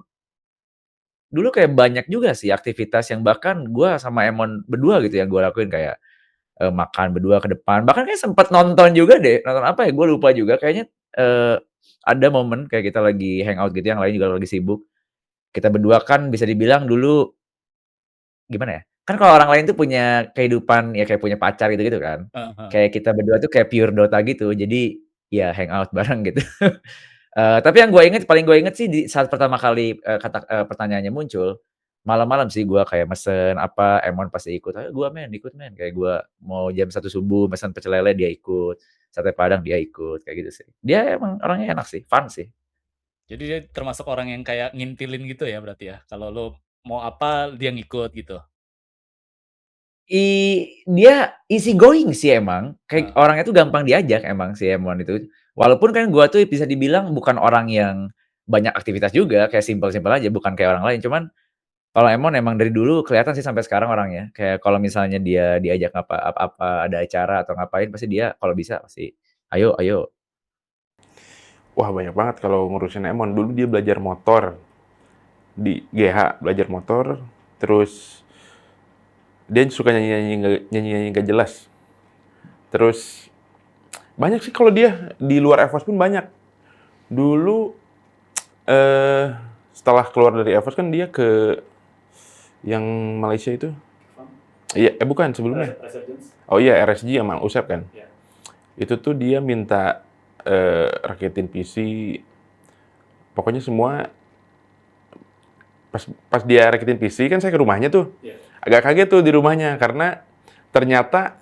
dulu kayak banyak juga sih aktivitas yang bahkan gue sama Emon berdua gitu yang gue lakuin kayak makan berdua ke depan. Bahkan kayak sempet nonton juga deh. Nonton apa ya? Gue lupa juga. Kayaknya ada momen kayak kita lagi hangout gitu, yang lain juga lagi sibuk. Kita berdua kan bisa dibilang dulu gimana ya? Kan kalau orang lain tuh punya kehidupan ya kayak punya pacar gitu-gitu kan. Kayak kita berdua tuh kayak pure Dota gitu. Jadi ya hangout bareng gitu. Tapi yang paling gue inget sih di saat pertama kali pertanyaannya muncul, malam-malam sih gue kayak mesen apa, Emon pasti ikut. Ayo gue ikut men. Kayak gue mau jam 1 subuh mesen pecel lele dia ikut, sate padang dia ikut, kayak gitu sih. Dia emang orangnya enak sih, fun sih.
Jadi dia termasuk orang yang kayak ngintilin gitu ya berarti ya? Kalau lo mau apa, dia ngikut gitu?
Dia easy going sih emang, kayak orangnya tuh gampang diajak emang si Emon itu. Walaupun kan gua tuh bisa dibilang bukan orang yang banyak aktivitas juga, kayak simpel-simpel aja, bukan kayak orang lain. Cuman kalau Emon emang dari dulu kelihatan sih sampai sekarang orangnya. Kayak kalau misalnya dia diajak apa ada acara atau ngapain, pasti dia kalau bisa pasti, "Ayo ayo."
Wah banyak banget kalau ngurusin Emon. Dulu dia belajar motor di GH, belajar motor, terus dia suka nyanyi nggak jelas. Terus banyak sih kalau dia di luar EVOS pun banyak. Dulu setelah keluar dari EVOS kan dia ke yang Malaysia itu. Iya, bukan sebelumnya. Oh iya, RSG sama Usep kan. Itu tuh dia minta raketin PC. Pokoknya semua pas dia raketin PC kan saya ke rumahnya tuh. Agak kaget tuh di rumahnya karena ternyata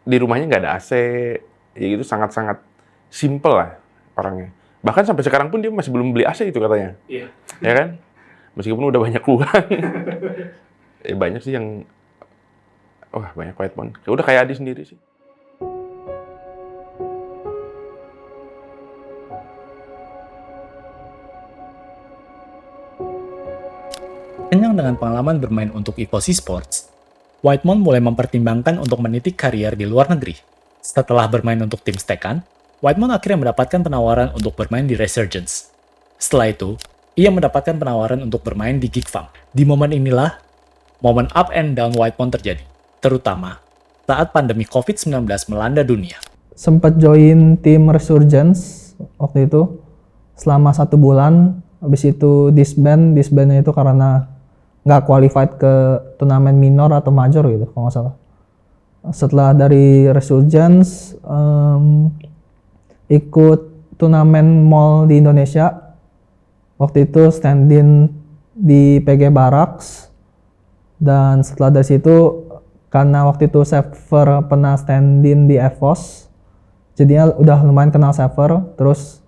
di rumahnya nggak ada AC. Ya gitu sangat-sangat simple lah orangnya. Bahkan sampai sekarang pun dia masih belum beli AC itu katanya. Iya. Ya kan? Meskipun udah banyak uang. Banyak sih yang banyak Whitemon. Udah kayak Adi sendiri sih.
Kenyang dengan pengalaman bermain untuk EVOS Esports, Whitemon mulai mempertimbangkan untuk menitik karier di luar negeri. Setelah bermain untuk tim Stekan, Whitemon akhirnya mendapatkan penawaran untuk bermain di Resurgence. Setelah itu, ia mendapatkan penawaran untuk bermain di GeekFam. Di momen inilah, momen up and down Whitemon terjadi, terutama saat pandemi COVID-19 melanda dunia.
Sempat join tim Resurgence waktu itu selama 1 bulan. Habis itu disbandnya itu karena nggak qualified ke turnamen minor atau major gitu kalau nggak salah. Setelah dari Resurgence ikut turnamen mall di Indonesia. Waktu itu stand-in di PG Barracks. Dan setelah dari situ, karena waktu itu Xaver pernah stand-in di EVOS, jadinya udah lumayan kenal Xaver. Terus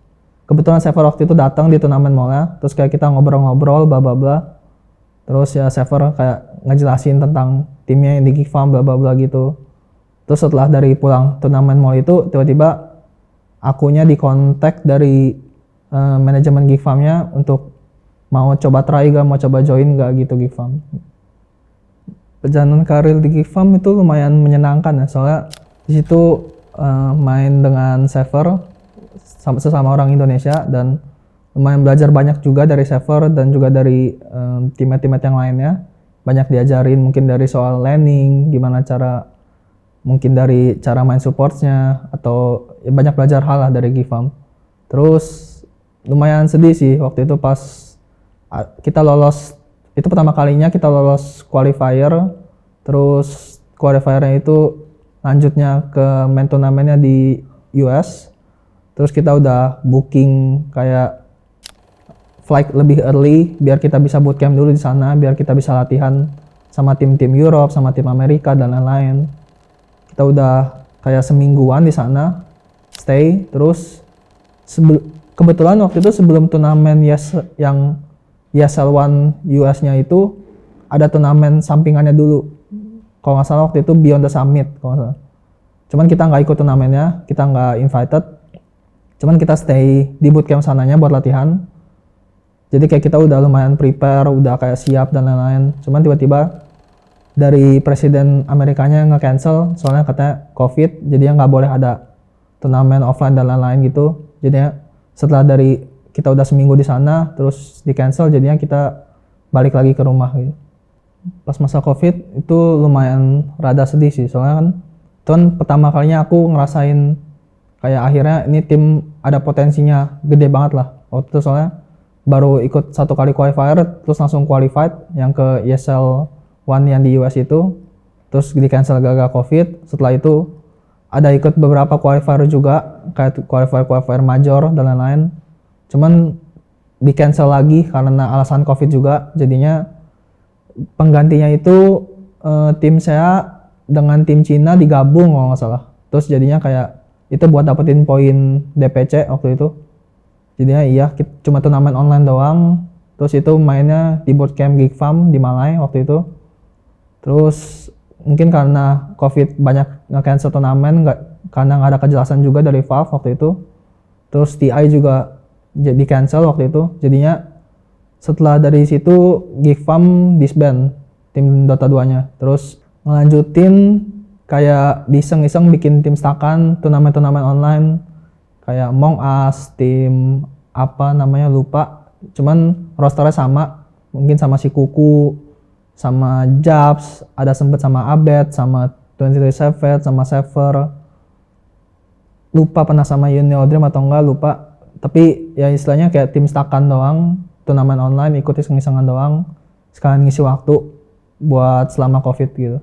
kebetulan Xaver waktu itu datang di turnamen mallnya, terus kayak kita ngobrol-ngobrol, bla bla bla. Terus ya Xaver kayak ngejelasin tentang timnya yang di Geek Farm, bla bla bla gitu. Terus setelah dari pulang turnamen mall itu, tiba-tiba akunya dikontak dari manajemen Geek Farm-nya untuk mau coba try gak, mau coba join gak gitu Geek Farm. Perjalanan karir di Geek Farm itu lumayan menyenangkan ya, soalnya di situ main dengan Xaver sesama orang Indonesia dan lumayan belajar banyak juga dari Xaver dan juga dari teammate-teammate yang lainnya. Banyak diajarin mungkin dari soal laning, gimana cara mungkin dari cara main supportnya atau ya banyak belajar hal lah dari Geek Farm. Terus lumayan sedih sih waktu itu pas kita lolos. Itu pertama kalinya kita lolos qualifier, terus qualifiernya itu lanjutnya ke main turnamennya di US. Terus kita udah booking kayak flight lebih early biar kita bisa bootcamp dulu di sana, biar kita bisa latihan sama tim-tim Europe, sama tim Amerika dan lain-lain. Kita udah kayak semingguan di sana, stay. Terus kebetulan waktu itu sebelum turnamen yang ESL One US-nya itu ada turnamen sampingannya dulu. Kalau nggak salah waktu itu Beyond the Summit. Kalau nggak salah. Cuman kita nggak ikut turnamennya, kita nggak invited. Cuman kita stay di bootcamp sananya buat latihan. Jadi kayak kita udah lumayan prepare, udah kayak siap dan lain-lain. Cuman tiba-tiba dari presiden Amerikanya nge-cancel, soalnya katanya COVID, jadinya nggak boleh ada turnamen offline dan lain-lain gitu. Jadinya setelah dari kita udah seminggu di sana, terus di cancel, jadinya kita balik lagi ke rumah gitu. Pas masa COVID itu lumayan rada sedih sih, soalnya kan itu kan pertama kalinya aku ngerasain kayak akhirnya ini tim ada potensinya gede banget lah. Waktu itu soalnya baru ikut 1 kali qualifier, terus langsung qualified yang ke ESL One yang di US itu, terus di cancel gagal COVID. Setelah itu ada ikut beberapa qualifier juga, kayak qualifier major dan lain-lain. Cuman di cancel lagi karena alasan COVID juga, jadinya penggantinya itu tim saya dengan tim Cina digabung kalau nggak salah. Terus jadinya kayak itu buat dapetin poin DPC waktu itu. Jadinya iya cuma turnamen online doang. Terus itu mainnya di bootcamp Geek Farm di Malai waktu itu. Terus mungkin karena COVID banyak nge-cancel turnamen, karena nggak ada kejelasan juga dari Valve waktu itu. Terus TI juga jadi cancel waktu itu. Jadinya setelah dari situ Geek Farm disband tim Dota 2-nya. Terus ngelanjutin kayak iseng-iseng bikin tim stakan, turnamen-turnamen online kayak Among Us, tim apa namanya lupa. Cuman rosternya sama, mungkin sama si Kuku, sama Jabs, ada sempet sama Abed, sama 23 Savage, sama Xaver. Lupa pernah sama Junior Dream atau enggak, lupa. Tapi ya istilahnya kayak tim stakan doang, turnamen online, ikut iseng-isengan doang, sekalian ngisi waktu buat selama COVID gitu.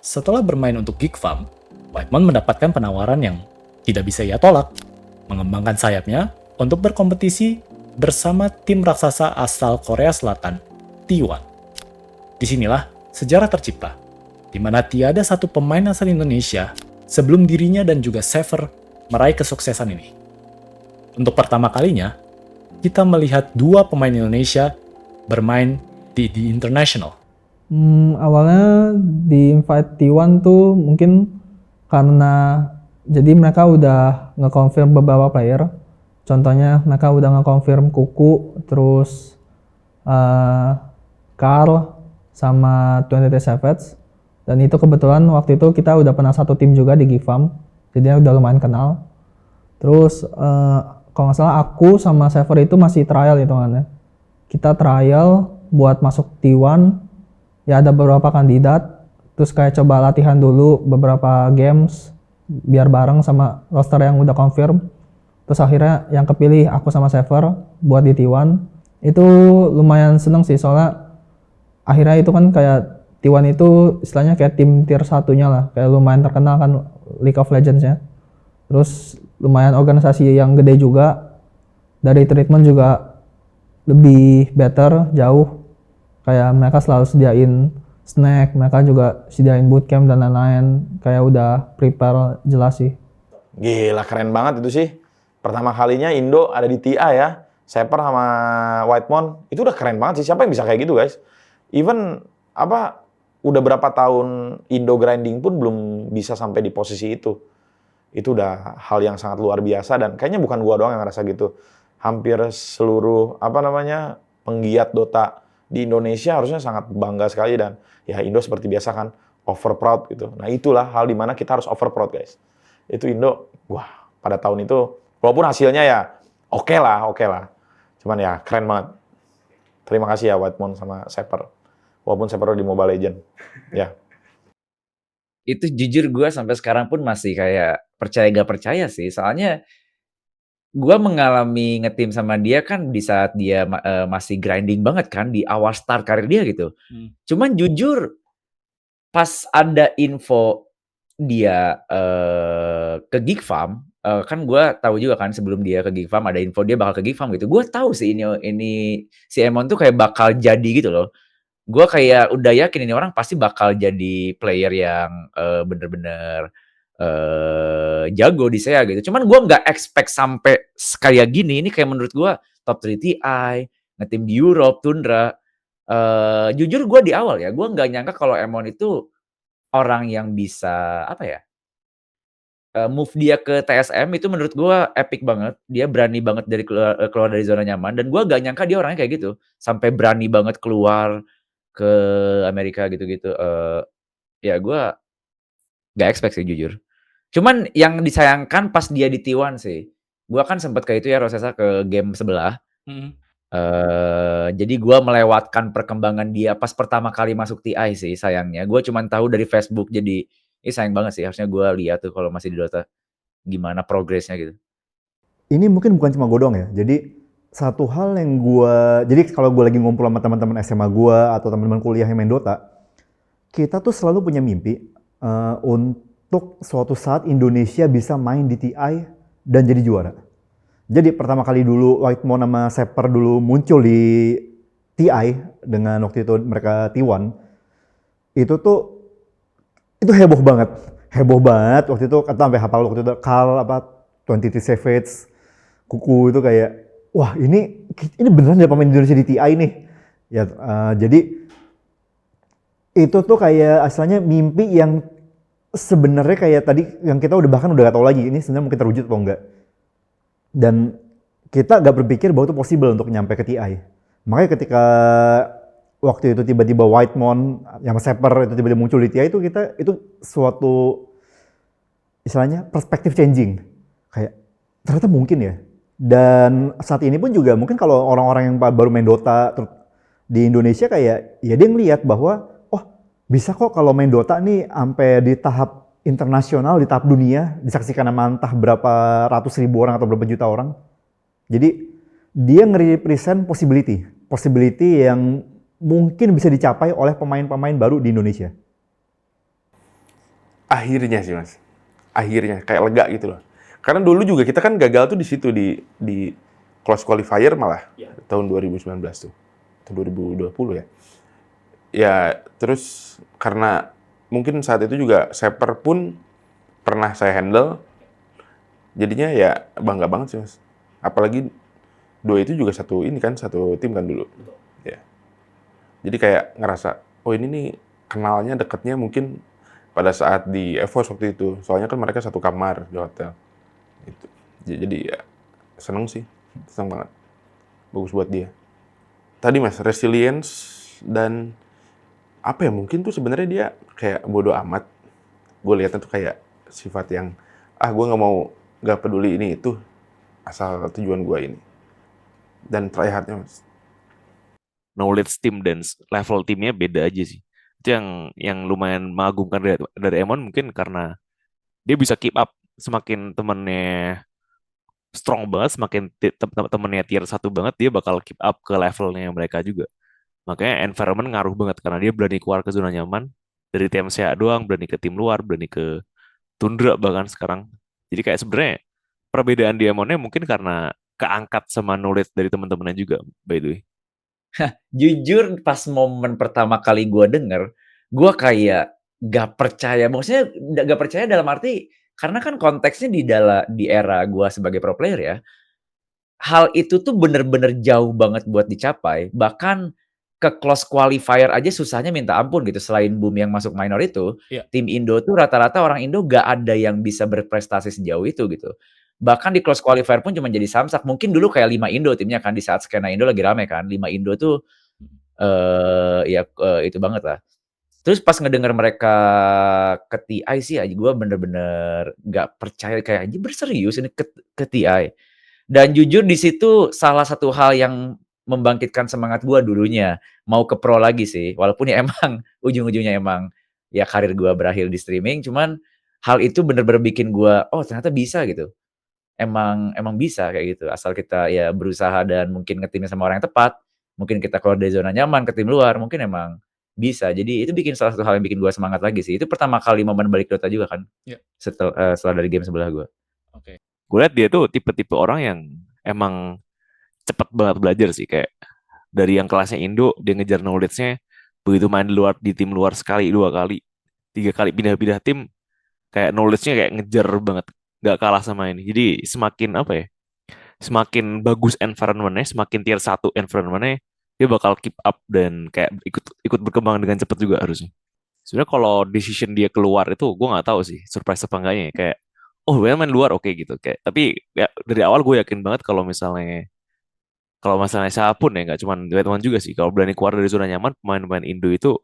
Setelah bermain untuk Geek Farm, Whitemon mendapatkan penawaran yang tidak bisa ia tolak, mengembangkan sayapnya untuk berkompetisi bersama tim raksasa asal Korea Selatan, T1. Disinilah sejarah tercipta, di mana tiada satu pemain asal Indonesia sebelum dirinya dan juga Xaver meraih kesuksesan ini. Untuk pertama kalinya, kita melihat 2 pemain Indonesia bermain di International.
Awalnya di invite T1 tuh mungkin karena jadi mereka udah nge-confirm beberapa player. Contohnya mereka udah nge-confirm Kuku, terus Carl sama 23 Savage. Dan itu kebetulan waktu itu kita udah pernah satu tim juga di Geek Farm, jadi udah lumayan kenal. Terus kalau nggak salah aku sama Xaver itu masih trial hitungannya. Kita trial buat masuk T1, ya ada beberapa kandidat. Terus kayak coba latihan dulu beberapa games biar bareng sama roster yang udah confirm. Terus akhirnya yang kepilih aku sama Sever buat di T1. Itu lumayan seneng sih soalnya akhirnya itu kan kayak T1 itu istilahnya kayak tim tier satunya lah, kayak lumayan terkenal kan League of Legends ya. Terus lumayan organisasi yang gede juga, dari treatment juga lebih better jauh, kayak mereka selalu sediain snack, mereka juga sediain bootcamp dan lain-lain, kayak udah prepare jelas sih.
Gila, keren banget itu sih. Pertama kalinya Indo ada di TI ya. Seper sama Whitemon, itu udah keren banget sih. Siapa yang bisa kayak gitu, guys? Even udah berapa tahun Indo grinding pun belum bisa sampai di posisi itu. Itu udah hal yang sangat luar biasa dan kayaknya bukan gua doang yang ngerasa gitu. Hampir seluruh penggiat Dota di Indonesia harusnya sangat bangga sekali dan ya Indo seperti biasa kan over proud gitu. Nah, itulah hal dimana kita harus over proud, guys. Itu Indo, wah, pada tahun itu walaupun hasilnya ya oke lah. Cuman ya keren banget. Terima kasih ya Whitemon sama Seper. Walaupun Seper di Mobile Legend. Ya.
Itu jujur gue sampai sekarang pun masih kayak percaya gak percaya sih. Soalnya gue mengalami ngetim sama dia kan di saat dia masih grinding banget kan di awal start karir dia gitu. Cuman jujur pas ada info dia ke Geek Farm, kan gue tahu juga kan sebelum dia ke Geek Farm ada info dia bakal ke Geek Farm gitu. Gue tahu sih ini si Emon tuh kayak bakal jadi gitu loh. Gue kayak udah yakin ini orang pasti bakal jadi player yang bener-bener jago di SEA gitu. Cuman gue nggak expect sampai kayak gini. Ini kayak menurut gue top 3 TI, ngetim di Europe, Tundra. Jujur gue di awal ya, gue nggak nyangka kalau Emon itu orang yang bisa move dia ke TSM itu menurut gue epic banget. Dia berani banget dari keluar dari zona nyaman dan gue gak nyangka dia orangnya kayak gitu. Sampai berani banget keluar ke Amerika gitu-gitu. Ya gue gak expect sih jujur. Cuman yang disayangkan pas dia di T1 sih. Gue kan sempet kayak itu ya Rosesa ke game sebelah. Jadi gue melewatkan perkembangan dia pas pertama kali masuk TI sih sayangnya. Gue cuman tahu dari Facebook jadi sayang banget sih. Harusnya gue lihat tuh kalau masih di Dota gimana progresnya gitu.
Ini mungkin bukan cuma gue doang ya. Jadi satu hal yang jadi kalau gue lagi ngumpul sama teman-teman SMA gue atau teman-teman kuliah yang main Dota, kita tuh selalu punya mimpi untuk suatu saat Indonesia bisa main di TI dan jadi juara. Jadi pertama kali dulu Whitemon sama Seper dulu muncul di TI dengan waktu itu mereka T1, itu heboh banget waktu itu, kata sampai hafal waktu itu Carl 23 Savage, Kuku itu kayak wah ini beneran ada pemain Indonesia di TI nih ya. Jadi itu tuh kayak asalnya mimpi yang sebenarnya kayak tadi yang kita bahkan udah gak tahu lagi ini sebenarnya mungkin terwujud atau enggak, dan kita gak berpikir bahwa itu possible untuk nyampe ke TI. Makanya ketika waktu itu tiba-tiba Whitemon yang Seper itu tiba-tiba muncul di TI itu suatu istilahnya perspektif changing, kayak ternyata mungkin ya. Dan saat ini pun juga mungkin kalau orang-orang yang baru main Dota di Indonesia kayak ya dia ngelihat bahwa oh bisa kok kalau main Dota nih sampai di tahap internasional, di tahap dunia disaksikan sama entah berapa ratus ribu orang atau berapa juta orang. Jadi dia nge-represent possibility yang mungkin bisa dicapai oleh pemain-pemain baru di Indonesia.
Akhirnya sih mas, akhirnya kayak lega gitu loh. Karena dulu juga kita kan gagal tuh di situ di close qualifier malah tahun 2019 tuh, tahun 2020 ya. Ya terus karena mungkin saat itu juga Seper pun pernah saya handle, jadinya ya bangga banget sih mas. Apalagi dua itu juga satu tim kan dulu. Ya. Jadi kayak ngerasa oh ini nih kenalnya deketnya mungkin pada saat di EVOS waktu itu. Soalnya kan mereka satu kamar di hotel. Itu. Jadi ya seneng banget. Bagus buat dia. Tadi mas, resilience dan apa ya, mungkin tuh sebenarnya dia kayak bodo amat. Gue lihatnya tuh kayak sifat yang gue nggak peduli ini itu, asal tujuan gue ini. Dan try hard-nya mas.
Knowledge team dan level timnya beda aja sih. Itu yang lumayan mengagumkan dari Emon, mungkin karena dia bisa keep up. Semakin temennya strong banget, semakin temennya tier satu banget, dia bakal keep up ke levelnya mereka juga. Makanya environment ngaruh banget karena dia berani keluar ke zona nyaman dari TMCA doang, berani ke tim luar, berani ke Tundra bahkan sekarang. Jadi kayak sebenarnya perbedaan di Emonnya mungkin karena keangkat sama knowledge dari teman-temannya juga, by the way.
Jujur pas momen pertama kali gue denger, gue kayak gak percaya. Maksudnya gak percaya dalam arti karena kan konteksnya di era gue sebagai pro player ya. Hal itu tuh bener-bener jauh banget buat dicapai. Bahkan ke close qualifier aja susahnya minta ampun gitu. Selain Boom yang masuk minor itu,
Iya.
tim Indo tuh rata-rata orang Indo gak ada yang bisa berprestasi sejauh itu gitu. Bahkan di close qualifier pun cuma jadi samsak. Mungkin dulu kayak 5 Indo timnya kan, di saat skena Indo lagi rame kan. 5 Indo tuh itu banget lah. Terus pas ngedenger mereka ke TI sih aja gue bener-bener gak percaya, kayak anjir berserius ini ke TI. Dan jujur di situ salah satu hal yang membangkitkan semangat gue dulunya mau ke pro lagi sih. Walaupun ya emang ujung-ujungnya emang ya karir gue berakhir di streaming, cuman hal itu bener-bener bikin gue oh ternyata bisa gitu. Emang bisa kayak gitu. Asal kita ya berusaha dan mungkin ngetimnya sama orang yang tepat, mungkin kita keluar dari zona nyaman ke tim luar, mungkin emang bisa. Jadi itu bikin salah satu hal yang bikin gue semangat lagi sih. Itu pertama kali momen balik Dota juga kan.
Iya.
Setelah dari game sebelah gue.
Oke.
Gue liat dia tuh tipe-tipe orang yang emang cepet banget belajar sih, kayak dari yang kelasnya Indo dia ngejar knowledge-nya, begitu main di tim luar sekali, 2 kali, 3 kali pindah-pindah tim, kayak knowledge-nya kayak ngejar banget, nggak kalah sama ini. Jadi semakin apa ya, semakin bagus environment-nya, semakin tier 1 environment-nya, dia bakal keep up dan kayak ikut berkembang dengan cepat juga harusnya. Sebenarnya kalau decision dia keluar itu gue nggak tahu sih surprise apa enggaknya ya. Kayak oh dia main luar oke gitu, kayak tapi ya dari awal gue yakin banget kalau misalnya siapapun ya, nggak cuma Whiteman juga sih, kalau berani keluar dari zona nyaman, pemain-pemain Indo itu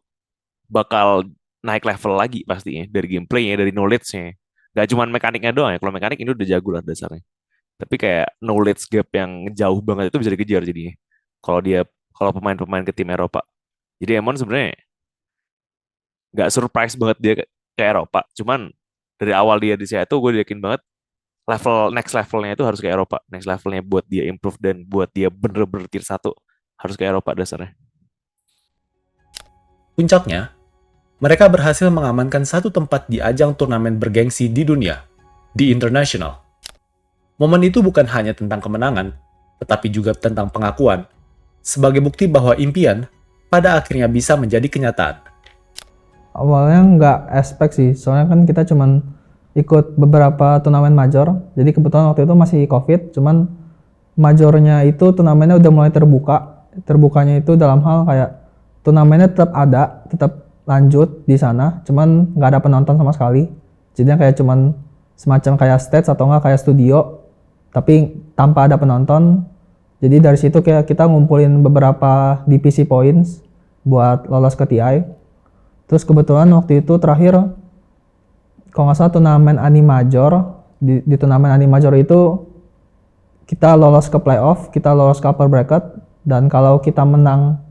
bakal naik level lagi pastinya, dari gameplaynya, dari knowledge-nya. Nggak cuma mekaniknya doang ya, kalau mekanik Indo udah jago lah dasarnya. Tapi kayak knowledge gap yang jauh banget itu bisa dikejar jadinya. Kalau kalau pemain-pemain ke tim Eropa. Jadi Emon sebenarnya nggak surprise banget dia ke Eropa. Cuman dari awal dia di situ gue yakin banget next levelnya itu harus ke Eropa. Next levelnya buat dia improve dan buat dia bener-bener tier 1 harus ke Eropa dasarnya.
Puncaknya, mereka berhasil mengamankan satu tempat di ajang turnamen bergengsi di dunia, di International. Momen itu bukan hanya tentang kemenangan, tetapi juga tentang pengakuan, sebagai bukti bahwa impian pada akhirnya bisa menjadi kenyataan.
Awalnya nggak expect sih, soalnya kan kita cuman ikut beberapa turnamen major, jadi kebetulan waktu itu masih COVID, cuman majornya itu turnamennya udah mulai terbuka. Terbukanya itu dalam hal kayak turnamennya tetap ada, tetap lanjut di sana, cuman nggak ada penonton sama sekali. Jadinya kayak cuman semacam kayak stage atau nggak kayak studio, tapi tanpa ada penonton. Jadi dari situ kayak kita ngumpulin beberapa DPC points buat lolos ke TI. Terus kebetulan waktu itu terakhir, kalau nggak salah turnamen Animajor, di turnamen Animajor itu kita lolos ke playoff, kita lolos ke upper bracket, dan kalau kita menang,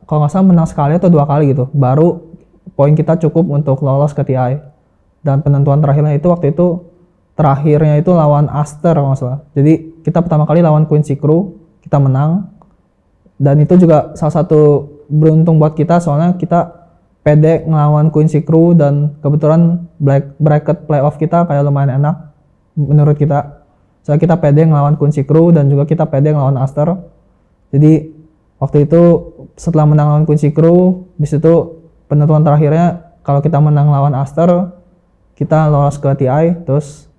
kalau nggak salah menang sekali atau 2 kali gitu, baru poin kita cukup untuk lolos ke TI. Dan penentuan terakhirnya itu waktu itu, terakhirnya itu lawan Aster kalau nggak salah. Jadi kita pertama kali lawan Quincy Crew, kita menang, dan itu juga salah satu beruntung buat kita, soalnya kita pede ngelawan Quincy Crew dan kebetulan bracket playoff kita kayak lumayan enak menurut kita. Soalnya kita pede ngelawan Quincy Crew dan juga kita pede ngelawan Aster. Jadi waktu itu setelah menang lawan Quincy Crew, di situ penentuan terakhirnya kalau kita menang lawan Aster, kita lolos ke TI. Terus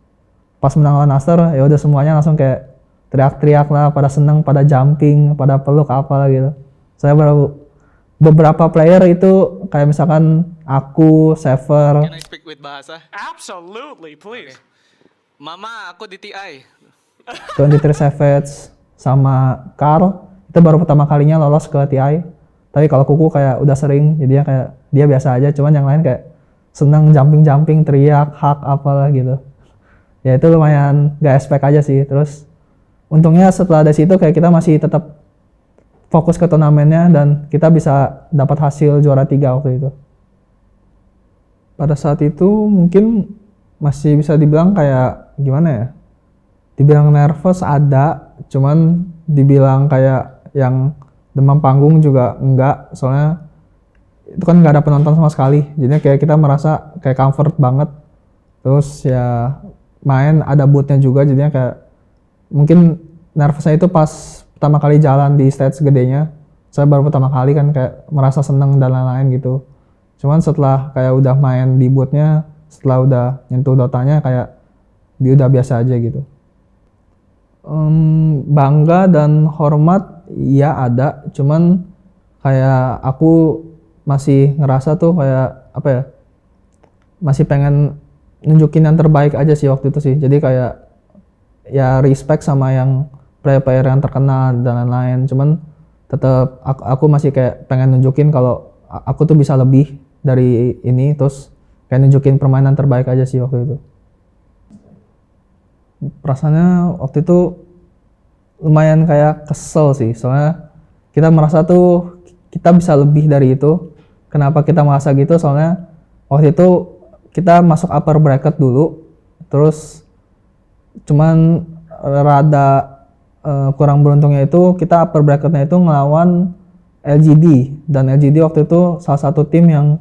pas menang lawan Aster, ya udah semuanya langsung kayak teriak-teriak lah, pada seneng, pada jumping, pada peluk apa gitu. Saya baru beberapa player itu kayak misalkan aku, Sever.
Can I speak with bahasa? Absolutely, please. Mama, aku di TI.
23 Savage sama Carl itu baru pertama kalinya lolos ke TI. Tapi kalau Kuku kayak udah sering, jadinya kayak dia biasa aja. Cuman yang lain kayak seneng jumping-jumping, teriak, hak apalah gitu. Ya itu lumayan gak expect aja sih. Terus untungnya setelah dari situ kayak kita masih tetap fokus ke turnamennya dan kita bisa dapat hasil juara 3 waktu itu. Pada saat itu mungkin masih bisa dibilang kayak gimana ya? Dibilang nervous ada, cuman dibilang kayak yang demam panggung juga enggak, soalnya itu kan nggak ada penonton sama sekali, jadinya kayak kita merasa kayak comfort banget. Terus ya main ada bootnya juga, jadinya kayak mungkin nervousnya itu pas pertama kali jalan di stage gedenya. Saya baru pertama kali kan kayak merasa seneng dan lain-lain gitu. Cuman setelah kayak udah main di bootnya, setelah udah nyentuh dotanya kayak dia udah biasa aja gitu. Bangga dan hormat ya ada, cuman kayak aku masih ngerasa tuh kayak apa ya, masih pengen nunjukin yang terbaik aja sih waktu itu sih. Jadi kayak ya respect sama yang player-player yang terkenal dan lain-lain, cuman tetap aku masih kayak pengen nunjukin kalau aku tuh bisa lebih dari ini, terus kayak nunjukin permainan terbaik aja sih waktu itu. Perasaannya waktu itu lumayan kayak kesel sih, soalnya kita merasa tuh kita bisa lebih dari itu. Kenapa kita merasa gitu? Soalnya waktu itu kita masuk upper bracket dulu, terus cuman rada kurang beruntungnya itu kita upper bracketnya itu ngelawan LGD, dan LGD waktu itu salah satu tim yang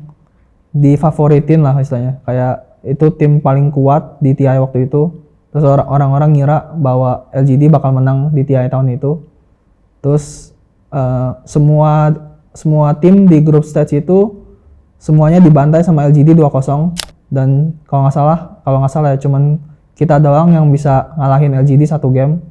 difavoritin lah istilahnya, kayak itu tim paling kuat di TI waktu itu. Terus orang-orang ngira bahwa LGD bakal menang di TI tahun itu. Terus semua tim di grup stage itu semuanya dibantai sama LGD 2-0, dan kalau nggak salah ya cuman kita doang yang bisa ngalahin LGD 1 game.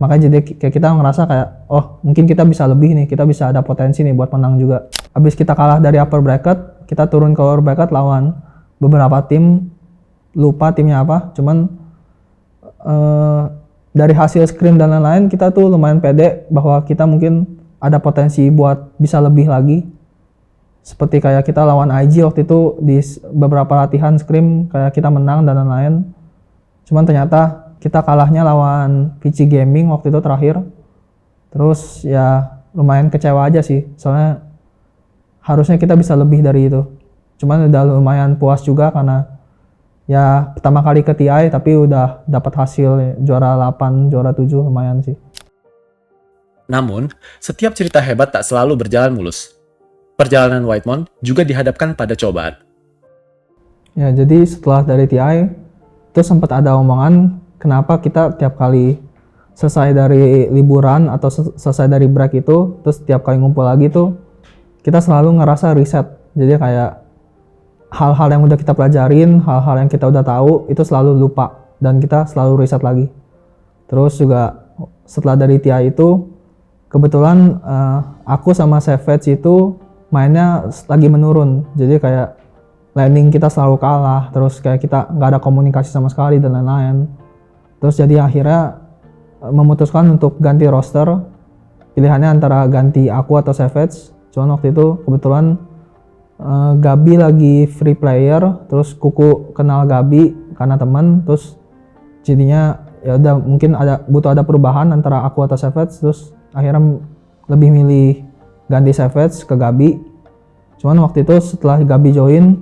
Makanya jadi kayak kita ngerasa kayak oh mungkin kita bisa lebih nih, kita bisa ada potensi nih buat menang juga. Abis kita kalah dari upper bracket, kita turun ke lower bracket lawan beberapa tim, lupa timnya apa, cuman dari hasil scrim dan lain-lain kita tuh lumayan pede bahwa kita mungkin ada potensi buat bisa lebih lagi. Seperti kayak kita lawan IG waktu itu di beberapa latihan scrim kayak kita menang dan lain-lain. Cuman ternyata kita kalahnya lawan PC Gaming waktu itu terakhir. Terus ya lumayan kecewa aja sih, soalnya harusnya kita bisa lebih dari itu. Cuman udah lumayan puas juga karena ya pertama kali ke TI tapi udah dapat hasil juara 8, juara 7, lumayan sih.
Namun, setiap cerita hebat tak selalu berjalan mulus. Perjalanan Whitemon juga dihadapkan pada cobaan.
Ya, jadi setelah dari TI, itu sempat ada omongan kenapa kita tiap kali selesai dari liburan atau selesai dari break itu, terus tiap kali ngumpul lagi tuh, kita selalu ngerasa reset. Jadi kayak hal-hal yang udah kita pelajarin, hal-hal yang kita udah tahu, itu selalu lupa, dan kita selalu reset lagi. Terus juga setelah dari TI itu, kebetulan aku sama Savage itu mainnya lagi menurun. Jadi kayak landing kita selalu kalah, terus kayak kita nggak ada komunikasi sama sekali dan lain-lain. Terus jadi akhirnya memutuskan untuk ganti roster, pilihannya antara ganti aku atau Savage. Cuman waktu itu kebetulan Gabi lagi free player, terus Kuku kenal Gabi karena teman, terus jadinya ya udah mungkin butuh ada perubahan antara aku atau Savage, terus akhirnya lebih milih ganti Savage ke Gabi. Cuman waktu itu setelah Gabi join,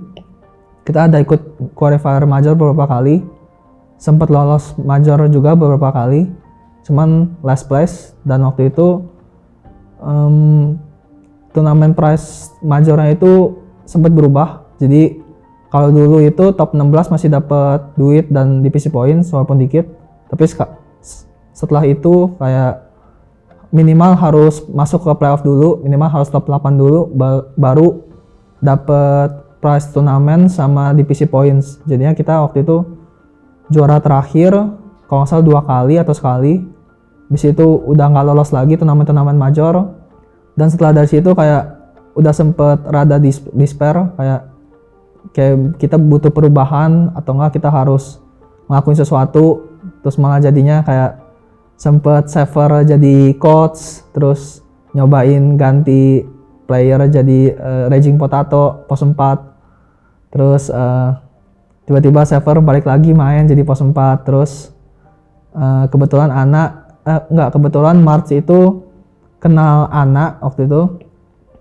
kita ada ikut qualifier major beberapa kali, sempat lolos major juga beberapa kali, cuman last place. Dan waktu itu turnamen prize majornya itu sempat berubah. Jadi kalau dulu itu top 16 masih dapat duit dan divisi points walaupun dikit, tapi setelah itu kayak minimal harus masuk ke playoff dulu, minimal harus top 8 dulu baru dapat prize turnamen sama divisi points. Jadinya kita waktu itu juara terakhir kalau nggak salah 2 kali atau sekali. Habis itu udah nggak lolos lagi turnamen-turnamen major, dan setelah dari situ kayak udah sempet rada despair, kayak kita butuh perubahan atau enggak kita harus ngelakuin sesuatu. Terus malah jadinya kayak sempet Saver jadi coach, terus nyobain ganti player jadi Raging Potato pos 4. Terus tiba-tiba Saver balik lagi main jadi pos 4. Terus kebetulan kebetulan March itu kenal Ana waktu itu.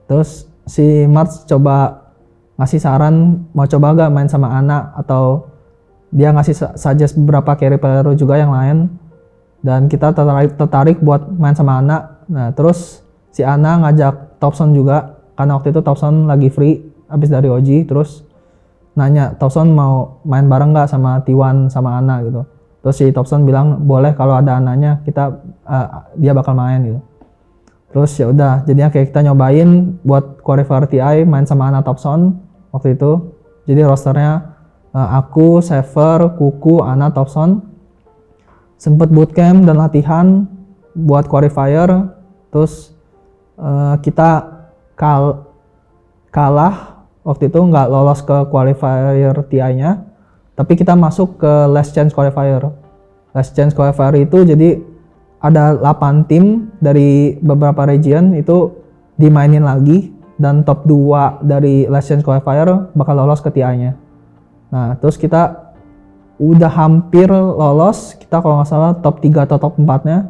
Terus si Mars coba ngasih saran mau coba gak main sama Ana, atau dia ngasih suggest beberapa carry player juga yang lain, dan kita tertarik buat main sama Ana. Nah terus si Ana ngajak Thompson juga karena waktu itu Thompson lagi free abis dari OG, terus nanya Thompson mau main bareng gak sama T1 sama Ana gitu. Terus si Thompson bilang boleh kalau ada Ananya, dia bakal main gitu. Terus ya udah, jadinya kayak kita nyobain buat qualifier TI main sama Ana Thompson waktu itu. Jadi rosternya aku, Sever, Kuku, Ana Thompson. Sempet bootcamp dan latihan buat qualifier. Terus kita kalah waktu itu, nggak lolos ke qualifier TI-nya. Tapi kita masuk ke last chance qualifier. Last chance qualifier itu jadi ada 8 tim dari beberapa region itu dimainin lagi, dan top 2 dari last chance qualifier bakal lolos ke TI-nya. Nah, terus kita udah hampir lolos, kita kalau nggak salah top 3 atau top 4-nya,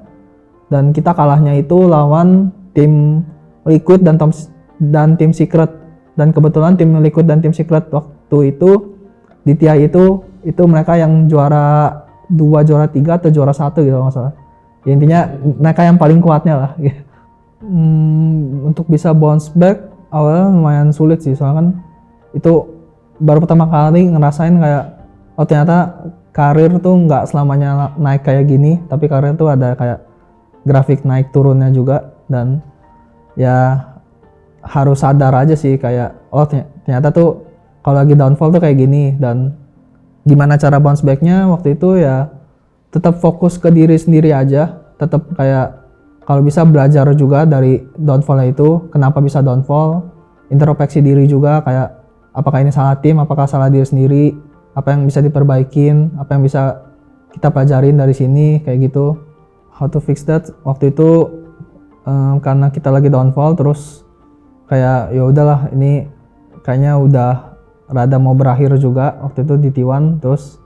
dan kita kalahnya itu lawan tim Liquid dan tim Secret. Dan kebetulan tim Liquid dan tim Secret waktu itu di TI itu mereka yang juara 2, juara 3 atau juara 1 gitu kalau nggak salah. Ya, intinya mereka yang paling kuatnya lah. Untuk bisa bounce back awalnya lumayan sulit sih, soalnya kan itu baru pertama kali ngerasain kayak ternyata karir tuh nggak selamanya naik kayak gini, tapi karir tuh ada kayak grafik naik turunnya juga. Dan ya harus sadar aja sih kayak ternyata tuh kalau lagi downfall tuh kayak gini. Dan gimana cara bounce backnya waktu itu ya tetap fokus ke diri sendiri aja, tetap kayak kalau bisa belajar juga dari downfallnya itu, kenapa bisa downfall, introspeksi diri juga kayak apakah ini salah tim, apakah salah diri sendiri, apa yang bisa diperbaikin, apa yang bisa kita pelajarin dari sini kayak gitu. How to fix that waktu itu karena kita lagi downfall, terus kayak ya udahlah ini kayaknya udah rada mau berakhir juga waktu itu di T1. Terus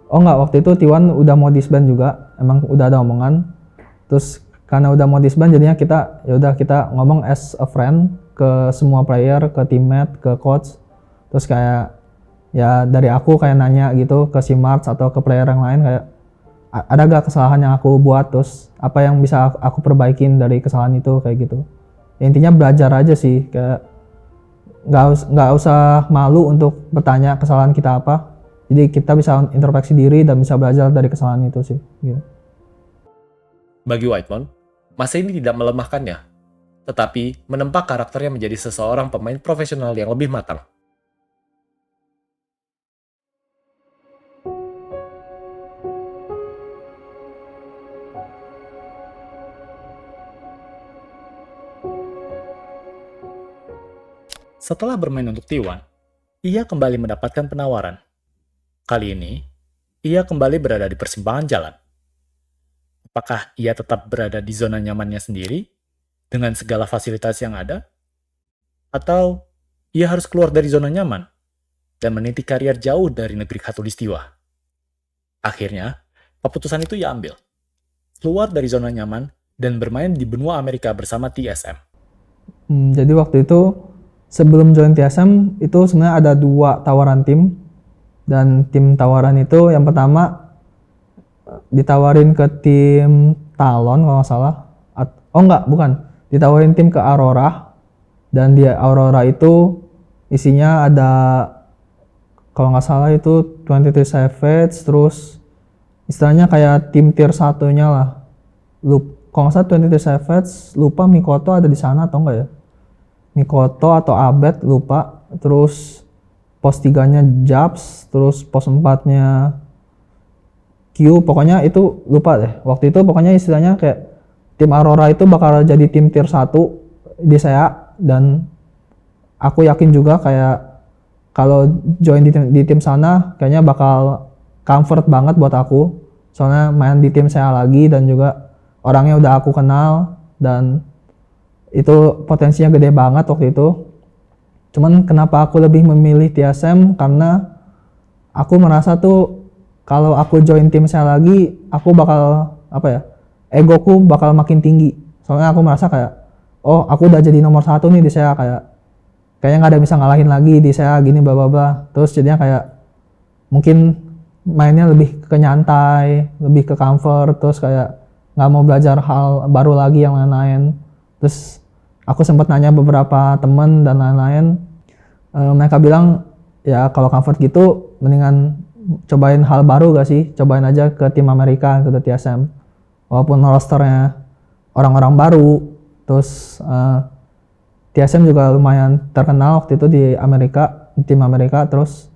waktu itu T1 udah mau disband juga, emang udah ada omongan. Terus karena udah mau disband jadinya kita ngomong as a friend ke semua player, ke teammate, ke coach. Terus kayak ya dari aku kayak nanya gitu ke si Mars atau ke player yang lain kayak ada gak kesalahan yang aku buat, terus apa yang bisa aku perbaikin dari kesalahan itu kayak gitu. Ya, intinya belajar aja sih, kayak nggak usah malu untuk bertanya kesalahan kita apa. Jadi kita bisa introspeksi diri dan bisa belajar dari kesalahan itu sih. Gitu.
Bagi Whitemon, masa ini tidak melemahkannya, tetapi menempa karakternya menjadi seseorang pemain profesional yang lebih matang. Setelah bermain untuk T1, ia kembali mendapatkan penawaran. Kali ini, ia kembali berada di persimpangan jalan. Apakah ia tetap berada di zona nyamannya sendiri, dengan segala fasilitas yang ada? Atau ia harus keluar dari zona nyaman, dan meniti karier jauh dari negeri Khatulistiwa? Akhirnya, keputusan itu ia ambil. Keluar dari zona nyaman, dan bermain di benua Amerika bersama TSM.
Jadi waktu itu, sebelum join TSM, itu sebenarnya ada 2 tawaran tim. Dan tim tawaran itu yang pertama ditawarin ke tim Talon kalau nggak salah. Bukan. Ditawarin tim ke Aurora. Dan di Aurora itu isinya ada kalau nggak salah itu 23 Savage, terus istilahnya kayak tim tier 1-nya lah. Kalau nggak salah 23 Savage, lupa Mikoto ada di sana atau enggak ya? Mikoto atau Abed, lupa. Terus pos 3-nya Japs, terus pos 4-nya Q, pokoknya itu lupa deh. Waktu itu pokoknya istilahnya kayak tim Aurora itu bakal jadi tim tier 1 di saya, dan aku yakin juga kayak kalau join di tim sana kayaknya bakal comfort banget buat aku. Soalnya main di tim saya lagi dan juga orangnya udah aku kenal dan itu potensinya gede banget waktu itu. Cuman kenapa aku lebih memilih TSM, karena aku merasa tuh kalau aku join tim saya lagi, aku bakal egoku bakal makin tinggi. Soalnya aku merasa kayak, oh aku udah jadi nomor 1 nih di SEA, kayaknya nggak ada yang bisa ngalahin lagi di SEA gini bla bla bla. Terus jadinya kayak mungkin mainnya lebih ke nyantai, lebih ke comfort, terus kayak nggak mau belajar hal baru lagi yang lain-lain. Terus aku sempat nanya beberapa temen dan lain-lain, mereka bilang ya kalau comfort gitu mendingan cobain hal baru gak sih, cobain aja ke tim Amerika, ke TSM, walaupun rosternya orang-orang baru. Terus TSM juga lumayan terkenal waktu itu di Amerika, di tim Amerika. Terus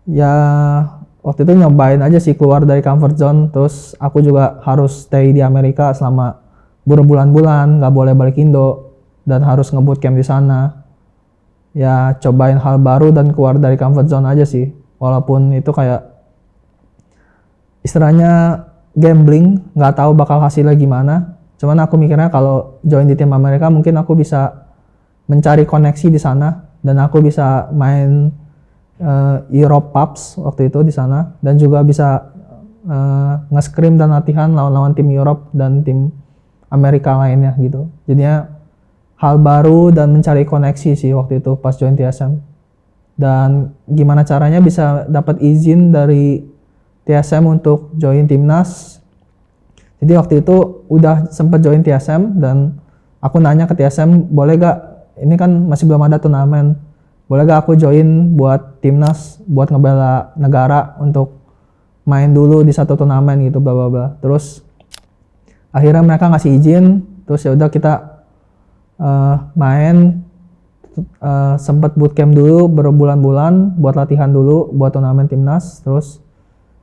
ya waktu itu nyobain aja sih keluar dari comfort zone. Terus aku juga harus stay di Amerika selama berbulan-bulan, nggak boleh balik Indo dan harus nge-bootcamp di sana. Ya cobain hal baru dan keluar dari comfort zone aja sih, walaupun itu kayak istilahnya gambling, nggak tahu bakal hasilnya gimana. Cuman aku mikirnya kalau join di tim Amerika mungkin aku bisa mencari koneksi di sana dan aku bisa main Europe Pubs waktu itu di sana, dan juga bisa nge-scrim dan latihan lawan-lawan tim Europe dan tim Amerika lainnya gitu. Jadinya hal baru dan mencari koneksi sih waktu itu pas join TSM. Dan gimana caranya bisa dapat izin dari TSM untuk join timnas. Jadi waktu itu udah sempat join TSM dan aku nanya ke TSM, boleh gak, ini kan masih belum ada turnamen, boleh gak aku join buat timnas, buat ngebela negara untuk main dulu di satu turnamen gitu bla bla bla. Terus akhirnya mereka ngasih izin. Terus ya udah kita main, sempat bootcamp dulu berbulan-bulan buat latihan dulu buat turnamen timnas. Terus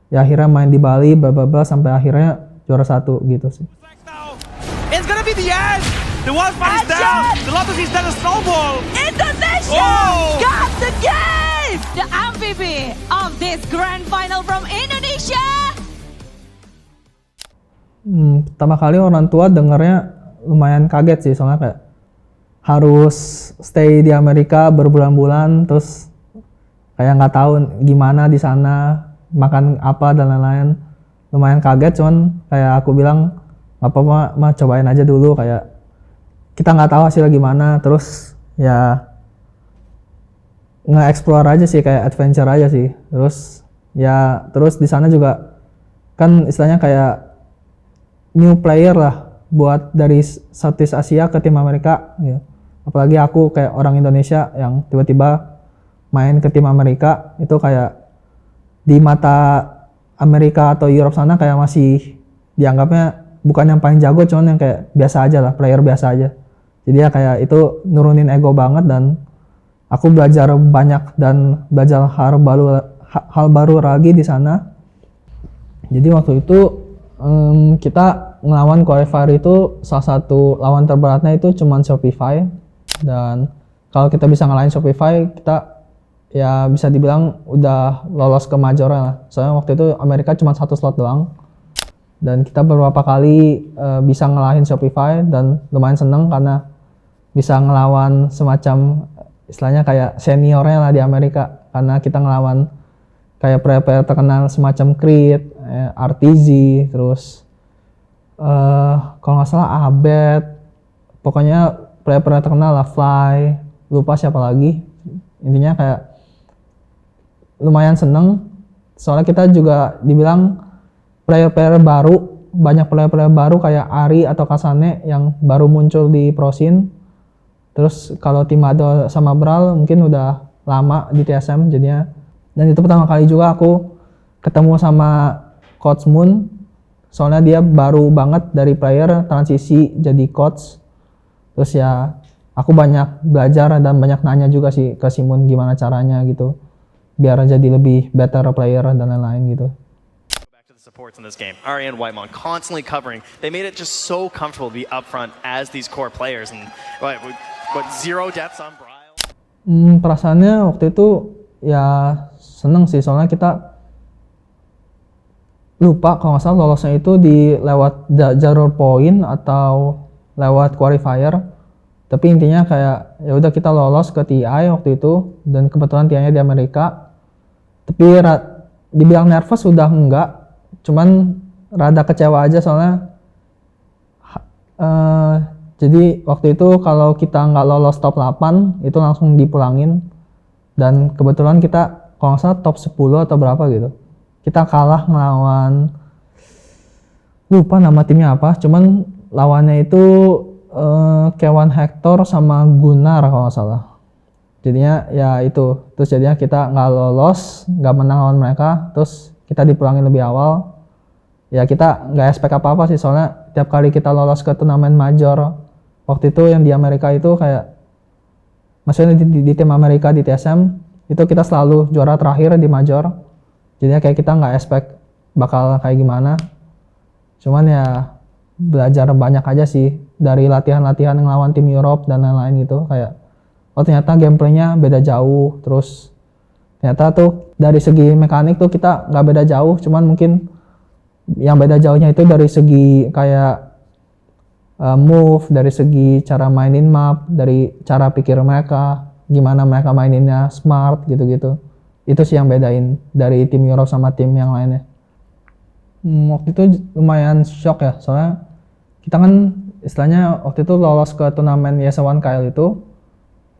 ya akhirnya main di Bali bla bla bla sampai akhirnya juara 1 gitu sih.
It's gonna be the end. The wildfire is down. The Lotus is down a snowball.
Indonesia got the game. The MVP of this grand final from Indonesia.
Pertama kali orang tua dengernya lumayan kaget sih, soalnya kayak harus stay di Amerika berbulan-bulan, terus kayak nggak tahu gimana di sana, makan apa dan lain-lain. Lumayan kaget, cuman kayak aku bilang nggak apa-apa mah, cobain aja dulu, kayak kita nggak tahu hasilnya gimana. Terus ya nge-explore aja sih, kayak adventure aja sih. Terus ya terus di sana juga kan istilahnya kayak new player lah buat dari Southeast Asia ke tim Amerika ya. Apalagi aku kayak orang Indonesia yang tiba-tiba main ke tim Amerika, itu kayak di mata Amerika atau Europe sana kayak masih dianggapnya bukan yang paling jago, cuman yang kayak biasa aja lah, player biasa aja. Jadi ya kayak itu nurunin ego banget, dan aku belajar banyak dan belajar hal baru lagi di sana. Jadi waktu itu kita ngelawan qualifier itu, salah satu lawan terberatnya itu cuman Shopify, dan kalau kita bisa ngalahin Shopify, kita ya bisa dibilang udah lolos ke major lah. Soalnya waktu itu Amerika cuma 1 slot doang, dan kita beberapa kali bisa ngalahin Shopify, dan lumayan seneng karena bisa ngelawan semacam istilahnya kayak seniornya lah di Amerika, karena kita ngelawan kayak player-player terkenal semacam Creed, RTZ, terus kalau nggak salah Abed, pokoknya player-player terkenal lah, Fly, lupa siapa lagi. Intinya kayak lumayan seneng, soalnya kita juga dibilang player-player baru, banyak player-player baru kayak Ari atau Kasane yang baru muncul di Pro Scene. Terus kalau Timado sama Bral mungkin udah lama di TSM jadinya. Dan itu pertama kali juga aku ketemu sama Coach Moon, soalnya dia baru banget dari player transisi jadi coach. Terus ya aku banyak belajar dan banyak nanya juga sih ke Simon gimana caranya gitu biar jadi lebih better player dan lain-lain gitu.
Back to the supports in this game. Ari and Whitemon constantly covering. They made it just so comfortable to be up front as these core players, and what zero deaths on Bryle.
Perasaannya waktu itu ya seneng sih, soalnya kita lupa kalau nggak salah lolosnya itu di lewat jalur poin atau lewat qualifier. Tapi intinya kayak ya udah kita lolos ke TI waktu itu, dan kebetulan TI-nya di Amerika. Tapi dibilang nervous udah enggak, cuman rada kecewa aja soalnya Jadi waktu itu kalau kita nggak lolos top 8 itu langsung dipulangin, dan kebetulan kita kalau nggak salah top 10 atau berapa gitu. Kita kalah melawan, lupa nama timnya apa, cuman lawannya itu Kewan Hector sama Gunnar kalau nggak salah. Jadinya ya itu, terus jadinya kita nggak lolos, nggak menang lawan mereka, terus kita dipulangin lebih awal. Ya kita nggak expect apa-apa sih, soalnya tiap kali kita lolos ke turnamen major waktu itu yang di Amerika itu kayak, maksudnya di tim Amerika di TSM itu kita selalu juara terakhir di major. Jadinya kayak kita nggak expect bakal kayak gimana. Cuman ya belajar banyak aja sih dari latihan-latihan ngelawan tim Europe dan lain-lain gitu, kayak oh ternyata gameplaynya beda jauh, terus ternyata tuh dari segi mekanik tuh kita nggak beda jauh, cuman mungkin yang beda jauhnya itu dari segi kayak move, dari segi cara mainin map, dari cara pikir mereka, gimana mereka maininnya smart gitu-gitu. Itu sih yang bedain dari tim Europe sama tim yang lainnya. Waktu itu lumayan shock ya, soalnya kita kan istilahnya waktu itu lolos ke turnamen YS1 KL itu,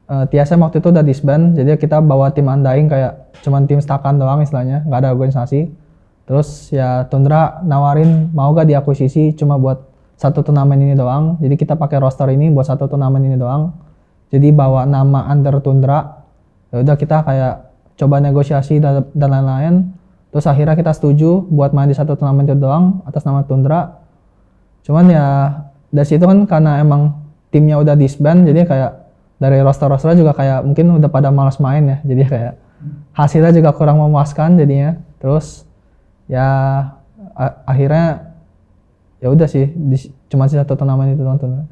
TSM waktu itu udah disband, jadi kita bawa tim Undying kayak cuman tim stakan doang istilahnya, nggak ada organisasi. Terus ya Tundra nawarin mau gak diakuisisi cuma buat satu turnamen ini doang, jadi kita pakai roster ini buat satu turnamen ini doang, jadi bawa nama Under Tundra. Ya udah kita kayak coba negosiasi dan lain-lain, terus akhirnya kita setuju buat main di satu turnamen itu doang atas nama Tundra. Cuman ya dari situ kan karena emang timnya udah disband, jadi kayak dari roster-roster juga kayak mungkin udah pada malas main ya, jadi kayak hasilnya juga kurang memuaskan jadinya. Terus ya akhirnya ya udah sih cuma satu turnamen itu doang.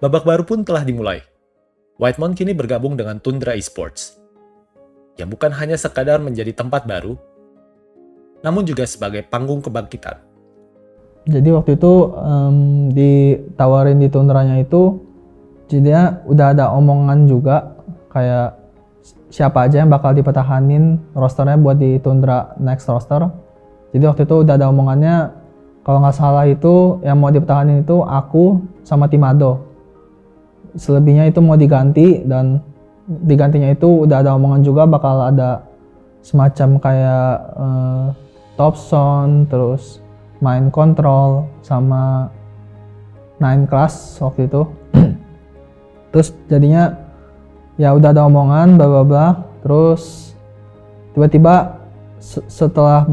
Babak baru pun telah dimulai. Whitemon kini bergabung dengan Tundra Esports, yang bukan hanya sekadar menjadi tempat baru, namun juga sebagai panggung kebangkitan.
Jadi waktu itu ditawarin di Tundranya itu, jadinya udah ada omongan juga kayak siapa aja yang bakal dipertahanin rosternya buat di Tundra next roster. Jadi waktu itu udah ada omongannya, kalau nggak salah itu yang mau dipertahanin itu aku sama Timado. Selebihnya itu mau diganti, dan digantinya itu udah ada omongan juga bakal ada semacam kayak top zone, terus main control sama 9 class waktu itu. Terus jadinya ya udah ada omongan bla bla bla, terus tiba-tiba setelah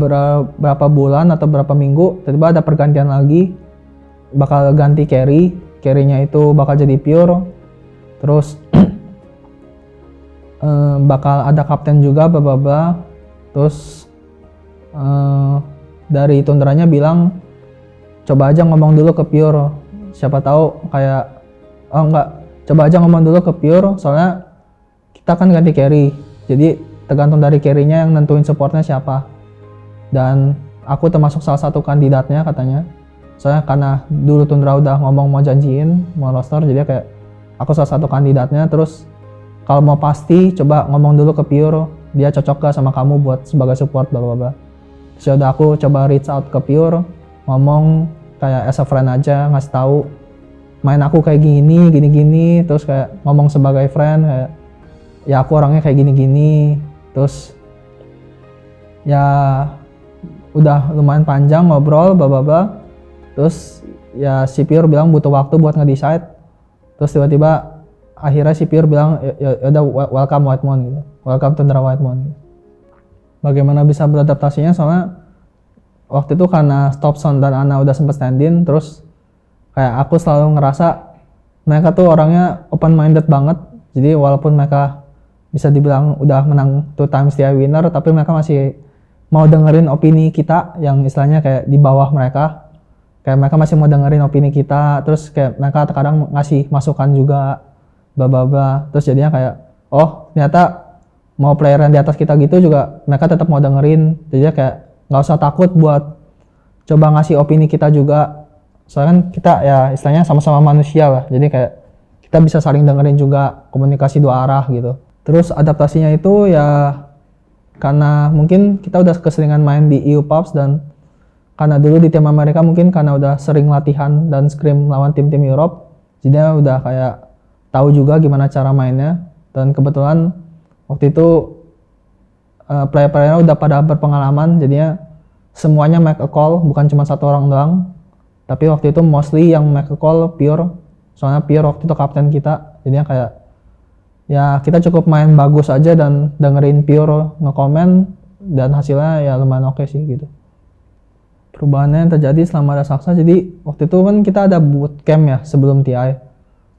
berapa bulan atau berapa minggu tiba-tiba ada pergantian lagi, bakal ganti carry-nya itu bakal jadi pure, terus bakal ada kapten juga bla bla bla. Terus dari Tundranya bilang coba aja ngomong dulu ke pure, siapa tahu kayak coba aja ngomong dulu ke pure, soalnya kita kan ganti carry, jadi tergantung dari carry-nya yang nentuin supportnya siapa. Dan aku termasuk salah satu kandidatnya katanya, soalnya karena dulu Tundra udah ngomong mau janjiin mau roster, jadi kayak aku salah satu kandidatnya. Terus kalau mau pasti coba ngomong dulu ke pure, dia cocok gak sama kamu buat sebagai support bla bla bla. Terus udah aku coba reach out ke pure, ngomong kayak as a friend aja, ngasih tahu main aku kayak gini, terus kayak ngomong sebagai friend kayak ya aku orangnya kayak gini, terus ya udah lumayan panjang ngobrol bla bla bla. Terus ya si Pure bilang butuh waktu buat nge-decide, terus tiba-tiba akhirnya si Pure bilang ya udah welcome Whitemon gitu, welcome Tundra Whitemon gitu. Bagaimana bisa beradaptasinya, soalnya waktu itu karena Stopson dan Ana udah sempet stand-in, terus kayak aku selalu ngerasa mereka tuh orangnya open-minded banget. Jadi walaupun mereka bisa dibilang udah menang 2 times TI winner, tapi mereka masih mau dengerin opini kita yang istilahnya kayak di bawah mereka. Kayak mereka masih mau dengerin opini kita, terus kayak mereka terkadang ngasih masukan juga, bla bla bla. Terus jadinya kayak, oh ternyata mau player yang di atas kita gitu juga mereka tetap mau dengerin. Jadi kayak nggak usah takut buat coba ngasih opini kita juga. Soalnya kan kita ya istilahnya sama-sama manusia lah. Jadi kayak kita bisa saling dengerin juga, komunikasi 2 arah gitu. Terus adaptasinya itu ya karena mungkin kita udah keseringan main di EU Pubs dan karena dulu di tim Amerika mungkin karena udah sering latihan dan scrim lawan tim-tim Europe, jadinya udah kayak tahu juga gimana cara mainnya. Dan kebetulan waktu itu player-playernya udah pada berpengalaman, jadinya semuanya make a call, bukan cuma satu orang doang. Tapi waktu itu mostly yang make a call Pure, soalnya Pure waktu itu kapten kita, jadinya kayak ya kita cukup main bagus aja dan dengerin Pure nge-comment dan hasilnya ya lumayan oke sih gitu. Perubahannya yang terjadi selama ada Saksa, jadi waktu itu kan kita ada bootcamp ya sebelum TI,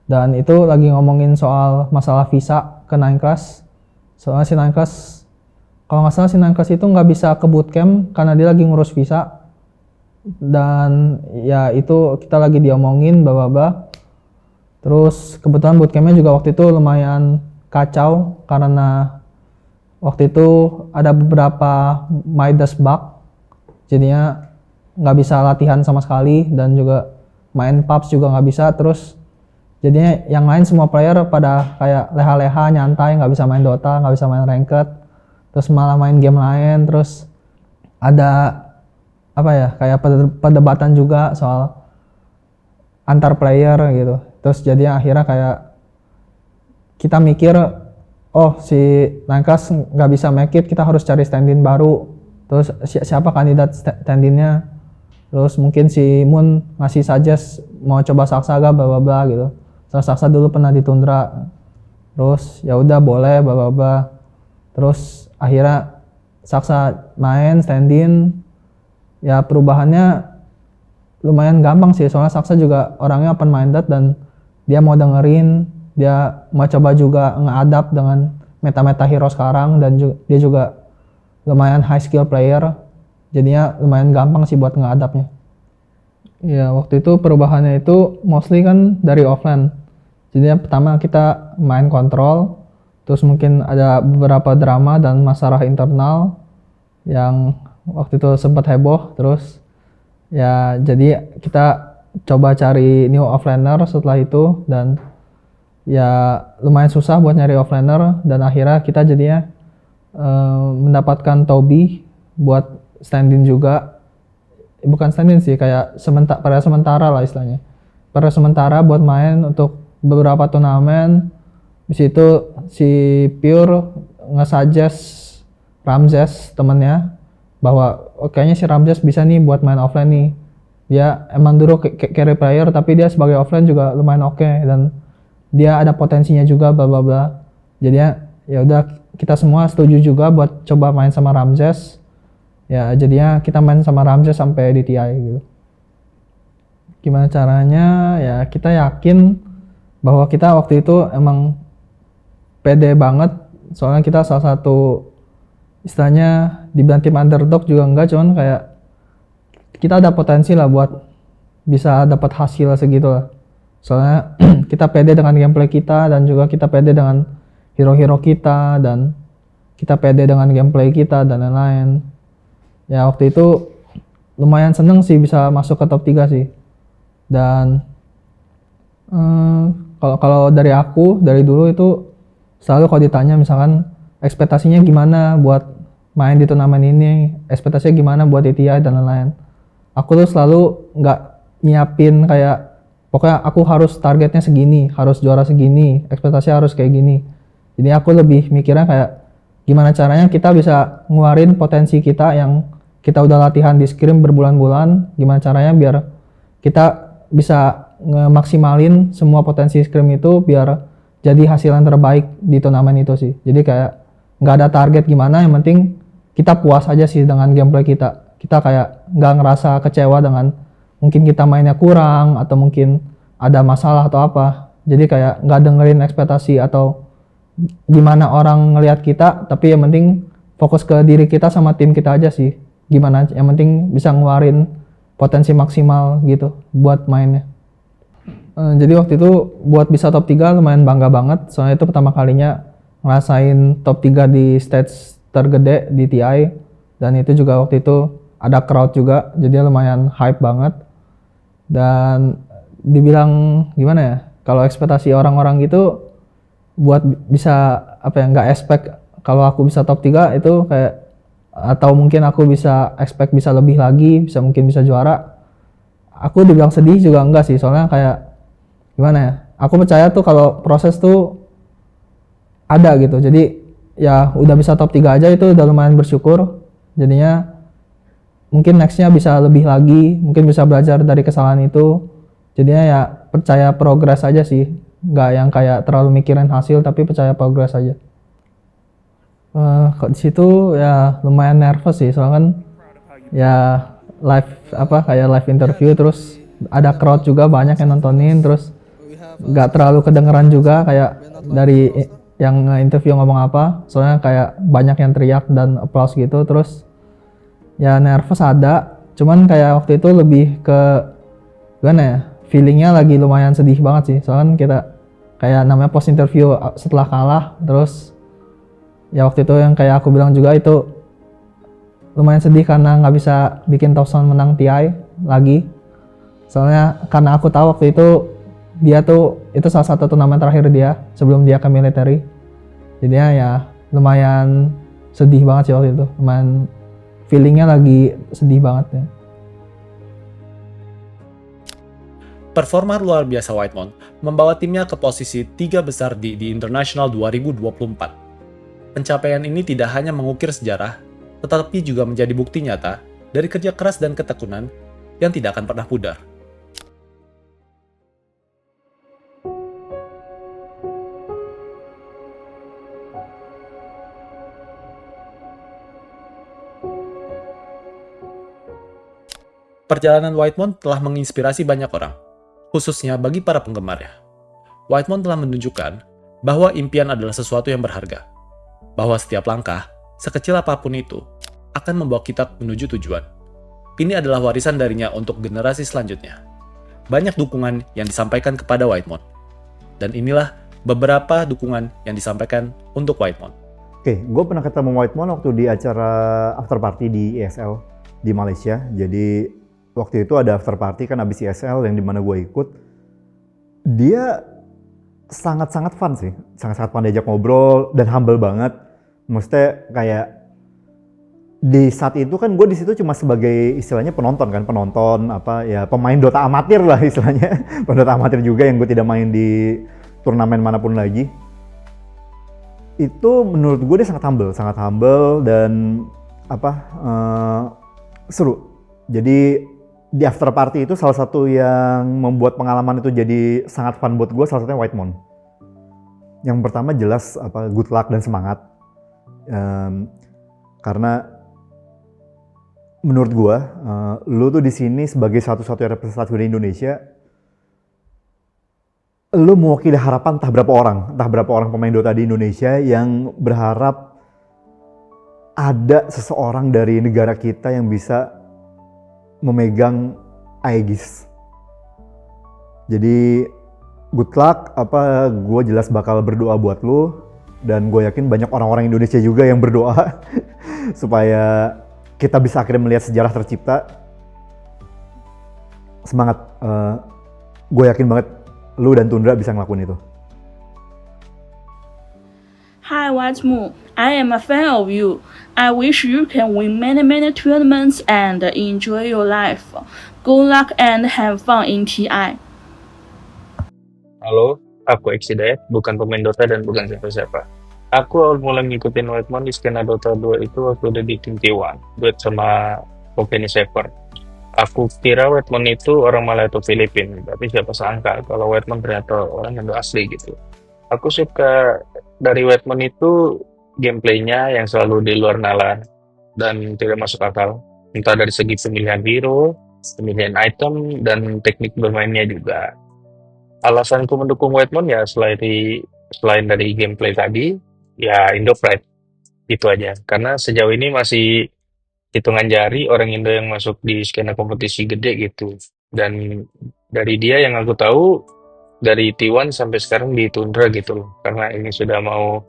dan itu lagi ngomongin soal masalah visa ke 9 Class. Soalnya si 9 Class, kalau nggak salah si 9 Class itu nggak bisa ke bootcamp karena dia lagi ngurus visa, dan ya itu kita lagi diomongin bla. Terus kebetulan bootcampnya juga waktu itu lumayan kacau karena waktu itu ada beberapa Midas bug, jadinya nggak bisa latihan sama sekali dan juga main pubs juga nggak bisa. Terus jadinya yang lain semua player pada kayak leha-leha nyantai, nggak bisa main Dota, nggak bisa main ranked, terus malah main game lain. Terus ada apa ya, kayak perdebatan juga soal antar player gitu. Terus jadinya akhirnya kayak kita mikir, oh si 9 Class nggak bisa make it, kita harus cari stand-in baru. Terus siapa kandidat stand-innya? Terus mungkin si Moon ngasih suggest mau coba Saksa gak bla bla gitu. Terus Saksa dulu pernah di Tundra. Terus ya udah boleh bla bla. Terus akhirnya Saksa main stand-in. Ya perubahannya lumayan gampang sih, soalnya Saksa juga orangnya open minded dan dia mau dengerin, dia mau coba juga nge-adapt dengan meta-meta hero sekarang, dan dia juga lumayan high skill player, jadinya lumayan gampang sih buat nge-adaptnya. Ya waktu itu perubahannya itu mostly kan dari offline. Jadinya pertama kita main kontrol, terus mungkin ada beberapa drama dan masalah internal yang waktu itu sempat heboh. Terus ya jadi kita coba cari new offlaner setelah itu, dan ya lumayan susah buat nyari offlaner, dan akhirnya kita jadinya mendapatkan Toby buat stand-in juga. Bukan stand-in sih, kayak sementara lah istilahnya. Pada sementara buat main untuk beberapa turnamen. Di situ si Pure nge-suggest Ramses temennya bahwa kayaknya si Ramses bisa nih buat main offline nih. Dia emang dulu carry player tapi dia sebagai offline juga lumayan oke, dan dia ada potensinya juga bla bla bla. Jadinya ya udah kita semua setuju juga buat coba main sama Ramses. Ya jadinya kita main sama Ramses sampai di TI gitu. Gimana caranya? Ya kita yakin bahwa kita waktu itu emang pede banget, soalnya kita salah satu istilahnya dibilang tim underdog juga enggak, cuman kayak kita ada potensi lah buat bisa dapat hasil segitu lah. Soalnya kita pede dengan gameplay kita, dan juga kita pede dengan hero-hero kita, dan kita pede dengan gameplay kita dan lain-lain. Ya waktu itu lumayan seneng sih bisa masuk ke top 3 sih. Dan kalau dari aku dari dulu itu selalu kalau ditanya misalkan ekspektasinya gimana buat main di turnamen ini, ekspektasinya gimana buat TI dan lain-lain, aku tuh selalu nggak nyiapin kayak pokoknya aku harus targetnya segini, harus juara segini, ekspektasi harus kayak gini. Jadi aku lebih mikirnya kayak gimana caranya kita bisa ngeluarin potensi kita yang kita udah latihan di scrim berbulan-bulan, gimana caranya biar kita bisa ngemaksimalin semua potensi scrim itu biar jadi hasil yang terbaik di turnamen itu sih. Jadi kayak nggak ada target gimana, yang penting kita puas aja sih dengan gameplay kita. Kita kayak nggak ngerasa kecewa dengan mungkin kita mainnya kurang atau mungkin ada masalah atau apa. Jadi kayak nggak dengerin ekspektasi atau gimana orang ngelihat kita, tapi yang penting fokus ke diri kita sama tim kita aja sih. Gimana yang penting bisa ngeluarin potensi maksimal gitu buat mainnya. Jadi waktu itu buat bisa top 3 lumayan bangga banget, soalnya itu pertama kalinya ngerasain top 3 di stage tergede di TI, dan itu juga waktu itu ada crowd juga, jadi lumayan hype banget. Dan dibilang gimana ya, kalau ekspektasi orang-orang gitu buat bisa apa ya, nggak expect kalau aku bisa top 3 itu kayak, atau mungkin aku bisa expect bisa lebih lagi, mungkin bisa juara. Aku dibilang sedih juga enggak sih, soalnya kayak gimana ya, aku percaya tuh kalau proses tuh ada gitu. Jadi ya udah bisa top 3 aja itu udah lumayan bersyukur. Jadinya mungkin nextnya bisa lebih lagi, mungkin bisa belajar dari kesalahan itu. Jadinya ya percaya progres aja sih, nggak yang kayak terlalu mikirin hasil, tapi percaya progres aja. Kok di situ ya lumayan nervous sih, soalnya kan ya kayak live interview, terus ada crowd juga banyak yang nontonin, terus nggak terlalu kedengeran juga kayak dari yang interview ngomong apa, soalnya kayak banyak yang teriak dan applause gitu. Terus ya nervous ada, cuman kayak waktu itu lebih ke gimana ya, feelingnya lagi lumayan sedih banget sih, soalnya kita kayak namanya post interview setelah kalah. Terus ya waktu itu yang kayak aku bilang juga itu lumayan sedih karena nggak bisa bikin top sound menang TI lagi, soalnya karena aku tahu waktu itu dia tuh itu salah satu turnamen terakhir dia sebelum dia ke military. Jadinya ya lumayan sedih banget sih waktu itu, lumayan feelingnya lagi sedih banget ya.
Performa luar biasa Whitemon membawa timnya ke posisi 3 besar di International 2024. Pencapaian ini tidak hanya mengukir sejarah, tetapi juga menjadi bukti nyata dari kerja keras dan ketekunan yang tidak akan pernah pudar. Perjalanan Whitemon telah menginspirasi banyak orang, khususnya bagi para penggemarnya. Whitemon telah menunjukkan bahwa impian adalah sesuatu yang berharga, bahwa setiap langkah, sekecil apapun itu, akan membawa kita menuju tujuan. Ini adalah warisan darinya untuk generasi selanjutnya. Banyak dukungan yang disampaikan kepada Whitemon, dan inilah beberapa dukungan yang disampaikan untuk Whitemon.
Oke, gue pernah ketemu Whitemon waktu di acara after party di ESL di Malaysia. Jadi waktu itu ada after party kan abis ESL yang dimana gue ikut. Dia sangat-sangat fun sih, sangat-sangat pandai diajak ngobrol dan humble banget. Maksudnya kayak di saat itu kan gue di situ cuma sebagai istilahnya penonton apa ya, pemain Dota amatir lah istilahnya. Pemain Dota amatir juga yang gue tidak main di turnamen manapun lagi. Itu menurut gue dia sangat humble dan seru. Jadi di after party itu salah satu yang membuat pengalaman itu jadi sangat fun buat gue, salah satunya Whitemon. Yang pertama jelas good luck dan semangat. Karena menurut gue, lu tuh di sini sebagai satu-satunya representatif dari Indonesia, lu mewakili harapan entah berapa orang pemain Dota di Indonesia yang berharap ada seseorang dari negara kita yang bisa memegang Aegis. Jadi good luck, gue jelas bakal berdoa buat lu, dan gue yakin banyak orang-orang Indonesia juga yang berdoa supaya kita bisa akhirnya melihat sejarah tercipta. Semangat, gue yakin banget lu dan Tundra bisa ngelakuin itu.
Hi Whitemon, I am a fan of you. I wish you can win many tournaments and enjoy your life. Good luck and have fun in TI.
Halo, aku Exidayat, bukan pemain Dota dan bukan siapa-siapa. Aku awal mulai ngikutin Whitemon di skena Dota 2 itu waktu udah di tim T1, duet sama Kopeni Saver. Aku kira Whitemon itu orang Malaya atau Filipina, tapi siapa sangka kalau Whitemon ternyata orang Indo asli gitu. Aku suka dari Whitemon itu gameplaynya yang selalu di luar nalar dan tidak masuk akal. Entah dari segi pemilihan hero, pemilihan item, dan teknik bermainnya juga. Alasanku mendukung Whitemon ya selain dari gameplay tadi, ya Indo Pride. Itu aja. Karena sejauh ini masih hitungan jari orang Indo yang masuk di skena kompetisi gede gitu. Dan dari dia yang aku tahu, dari T1 sampai sekarang di Tundra gitu loh. Karena ini sudah mau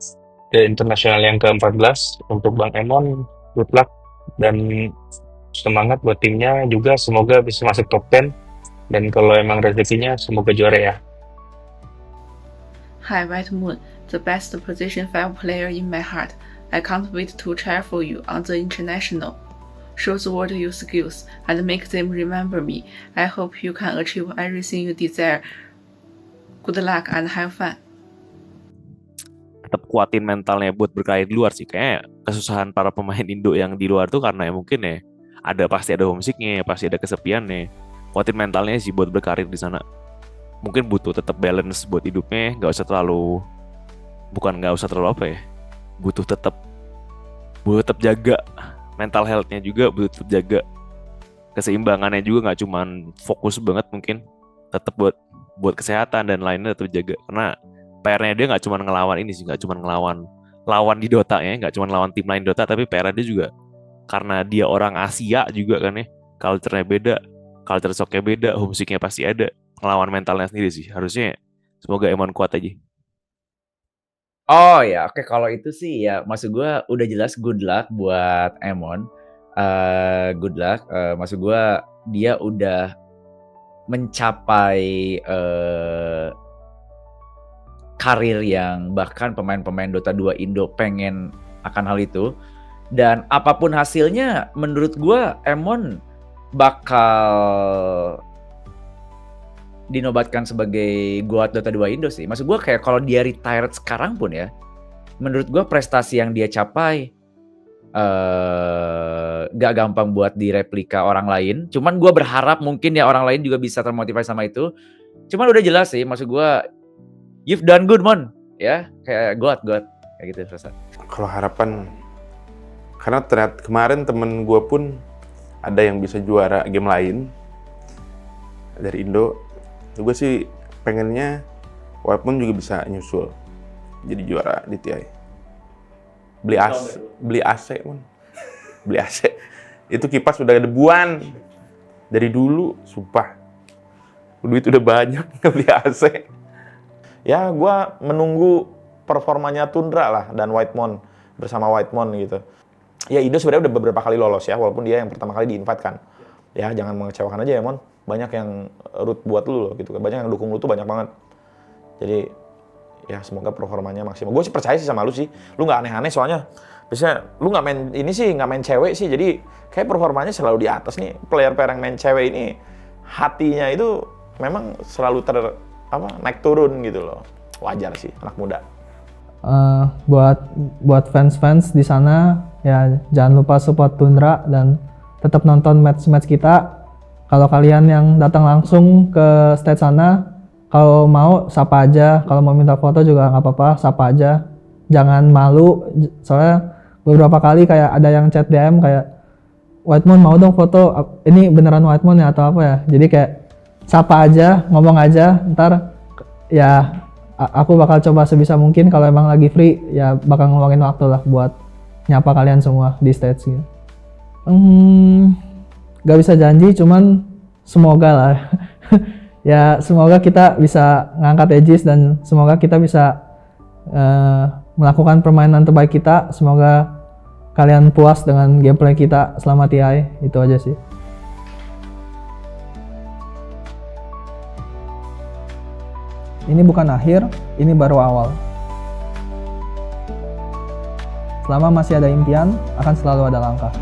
ke internasional yang ke-14 untuk Bang Emon, good luck dan semangat buat timnya juga, semoga bisa masuk top 10 dan kalau emang rezekinya semoga juara ya.
Hi Whitemon, the best position 5 player in my heart. I can't wait to cheer for you on the international. Show the world your skills and make them remember me. I hope you can achieve everything you desire. Good luck and have fun.
Tetap kuatin mentalnya buat berkarir di luar sih. Kayak kesusahan para pemain Indo yang di luar tuh karena ya mungkin ya pasti ada homesicknya, pasti ada kesepiannya. Kuatin mentalnya sih buat berkarir di sana. Mungkin butuh tetap balance buat hidupnya, nggak usah terlalu apa ya, butuh tetap jaga mental health-nya juga, butuh tetap jaga keseimbangannya juga, nggak cuman fokus banget, mungkin tetap buat kesehatan dan lainnya tetap jaga, karena PR-nya dia nggak cuman ngelawan ini sih, nggak cuman ngelawan lawan di Dota ya, nggak cuman lawan tim lain Dota, tapi PR-nya dia juga karena dia orang Asia juga kan ya, culture-nya beda, culture shock-nya beda, homesick-nya pasti ada, ngelawan mentalnya sendiri sih. Harusnya semoga Emon kuat aja.
Oh ya, oke, kalau itu sih ya maksud gue udah jelas good luck buat Emon. Good luck, maksud gue dia udah mencapai karir yang bahkan pemain-pemain Dota 2 Indo pengen akan hal itu. Dan apapun hasilnya menurut gue Emon bakal dinobatkan sebagai GOAT Dota 2 Indo sih. Maksud gue kayak kalau dia retired sekarang pun ya, menurut gue prestasi yang dia capai gak gampang buat direplika orang lain. Cuman gue berharap mungkin ya orang lain juga bisa termotivasi sama itu. Cuman udah jelas sih, maksud gue you've done good, Mon. Ya, kayak GOAT kayak gitu rasa.
Kalau harapan, karena ternyata kemarin temen gue pun ada yang bisa juara game lain dari Indo. Gue sih pengennya Whitemon juga bisa nyusul jadi juara di TI. Beli AC, Mon. Beli AC. Itu kipas udah debuan dari dulu, sumpah. Duit udah banyak beli AC.
Ya, gue menunggu performanya Tundra lah dan Whitemon bersama Whitemon gitu. Ya, Indo sebenarnya udah beberapa kali lolos ya, walaupun dia yang pertama kali di-invite kan. Ya, jangan mengecewakan aja ya, Mon. Banyak yang root buat lu loh gitu kan. Banyak yang dukung lu tuh banyak banget. Jadi ya semoga performanya maksimal. Gue sih percaya sih sama lu sih. Lu nggak aneh-aneh soalnya. Biasanya lu nggak main cewek sih. Jadi kayak performanya selalu di atas nih. Player-player yang main cewek ini hatinya itu memang selalu naik turun gitu loh. Wajar sih anak muda.
Buat fans-fans di sana ya jangan lupa support Tundra dan tetap nonton match-match kita. Kalau kalian yang datang langsung ke stage sana, kalau mau sapa aja, kalau mau minta foto juga nggak apa-apa, sapa aja. Jangan malu, soalnya beberapa kali kayak ada yang chat DM kayak, Whitemon mau dong foto, ini beneran Whitemon ya atau apa ya? Jadi kayak sapa aja, ngomong aja, ntar ya aku bakal coba sebisa mungkin kalau emang lagi free, ya bakal ngeluangin waktu lah buat nyapa kalian semua di stage gitu. Gak bisa janji, cuman semoga lah. Ya semoga kita bisa ngangkat Aegis dan semoga kita bisa melakukan permainan terbaik kita. Semoga kalian puas dengan gameplay kita selama TI. Itu aja sih. Ini bukan akhir, ini baru awal. Selama masih ada impian, akan selalu ada langkah.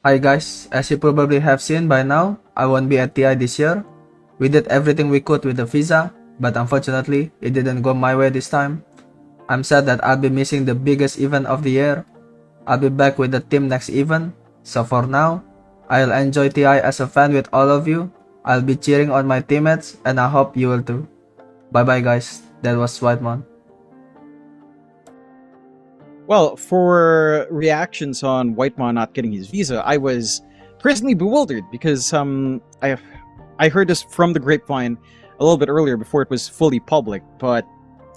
Hi guys, as you probably have seen by now, I won't be at TI this year. We did everything we could with the visa, but unfortunately, it didn't go my way this time. I'm sad that I'll be missing the biggest event of the year. I'll be back with the team next event. So for now, I'll enjoy TI as a fan with all of you. I'll be cheering on my teammates and I hope you will too. Bye bye guys. That was Whitemon.
Well, for reactions on Whitemon not getting his visa, I was personally bewildered because I heard this from the grapevine a little bit earlier before it was fully public, but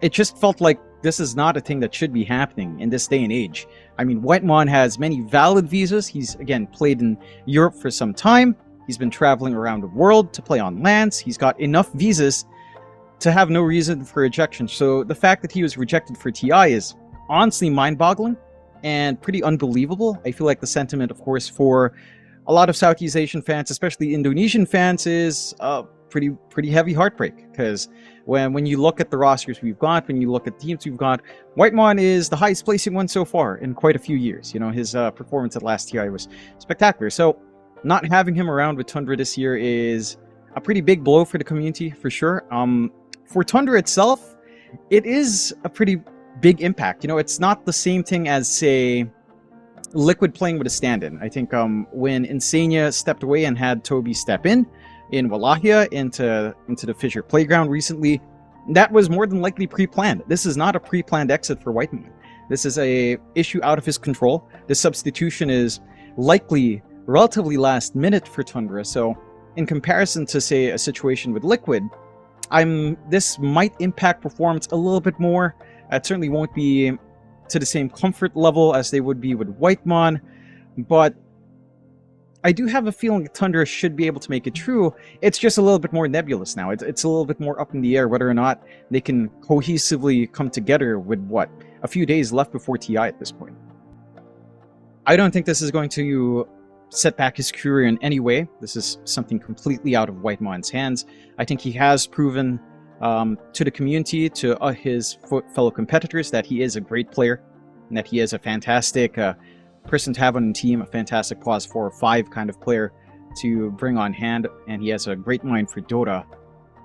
it just felt like this is not a thing that should be happening in this day and age. I mean, Whitemon has many valid visas. He's, again, played in Europe for some time. He's been traveling around the world to play on lands. He's got enough visas to have no reason for rejection. So the fact that he was rejected for TI is honestly mind-boggling and pretty unbelievable. I feel like the sentiment, of course, for a lot of Southeast Asian fans, especially Indonesian fans, is pretty heavy heartbreak, because when you look at the rosters we've got, when you look at teams we've got, Whitemon is the highest placing one so far in quite a few years. You know, his performance at last TI was spectacular. So not having him around with Tundra this year is a pretty big blow for the community, for sure. For Tundra itself, it is a pretty big impact. You know, it's not the same thing as, say, Liquid playing with a stand-in. I think when Insania stepped away and had Toby step in Wallachia into the Fissure Playground recently, that was more than likely pre-planned. This is not a pre-planned exit for Whitemon. This is a issue out of his control. This substitution is likely relatively last minute for Tundra, so in comparison to, say, a situation with Liquid, this might impact performance a little bit more. It certainly won't be to the same comfort level as they would be with Whitemon, but I do have a feeling that Tundra should be able to make it true. It's just a little bit more nebulous now. It's a little bit more up in the air whether or not they can cohesively come together with, what, a few days left before TI at this point. I don't think this is going to set back his career in any way. This is something completely out of Whitemon's hands. I think he has proven to the community, to his fellow competitors, that he is a great player and that he is a fantastic person to have on the team, a fantastic Pause 4 or 5 kind of player to bring on hand, and he has a great mind for Dota.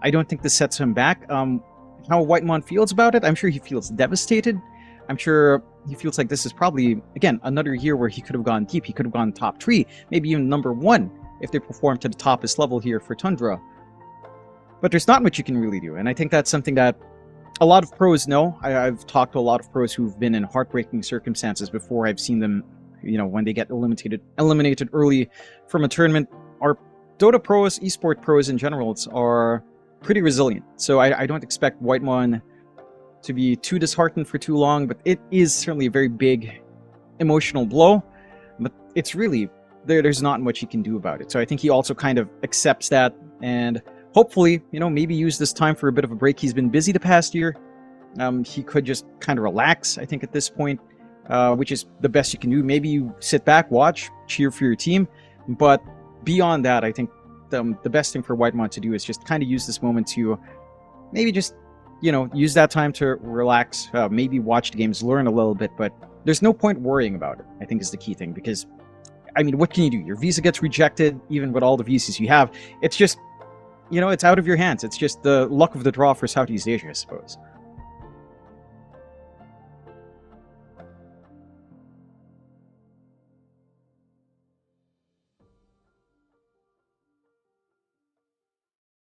I don't think this sets him back. How Whitemon feels about it, I'm sure he feels devastated. I'm sure he feels like this is probably, again, another year where he could have gone deep. He could have gone top 3, maybe even number 1 if they performed to the toppest level here for Tundra. But there's not much you can really do, and I think that's something that a lot of pros know. I've talked to a lot of pros who've been in heartbreaking circumstances before. I've seen them, you know, when they get eliminated early from a tournament. Our Dota pros, esport pros in general, are pretty resilient. So I don't expect Whitemon to be too disheartened for too long, but it is certainly a very big emotional blow. But it's really, there's not much he can do about it. So I think he also kind of accepts that, and hopefully, you know, maybe use this time for a bit of a break. He's been busy the past year. He could just kind of relax, I think, at this point, which is the best you can do. Maybe you sit back, watch, cheer for your team. But beyond that, I think the best thing for Whitemon to do is just kind of use this moment to maybe just, you know, use that time to relax, maybe watch the games, learn a little bit. But there's no point worrying about it, I think, is the key thing. Because, I mean, what can you do? Your visa gets rejected, even with all the visas you have. It's just, you know, it's out of your hands. It's just the luck of the draw for Southeast Asia, I suppose.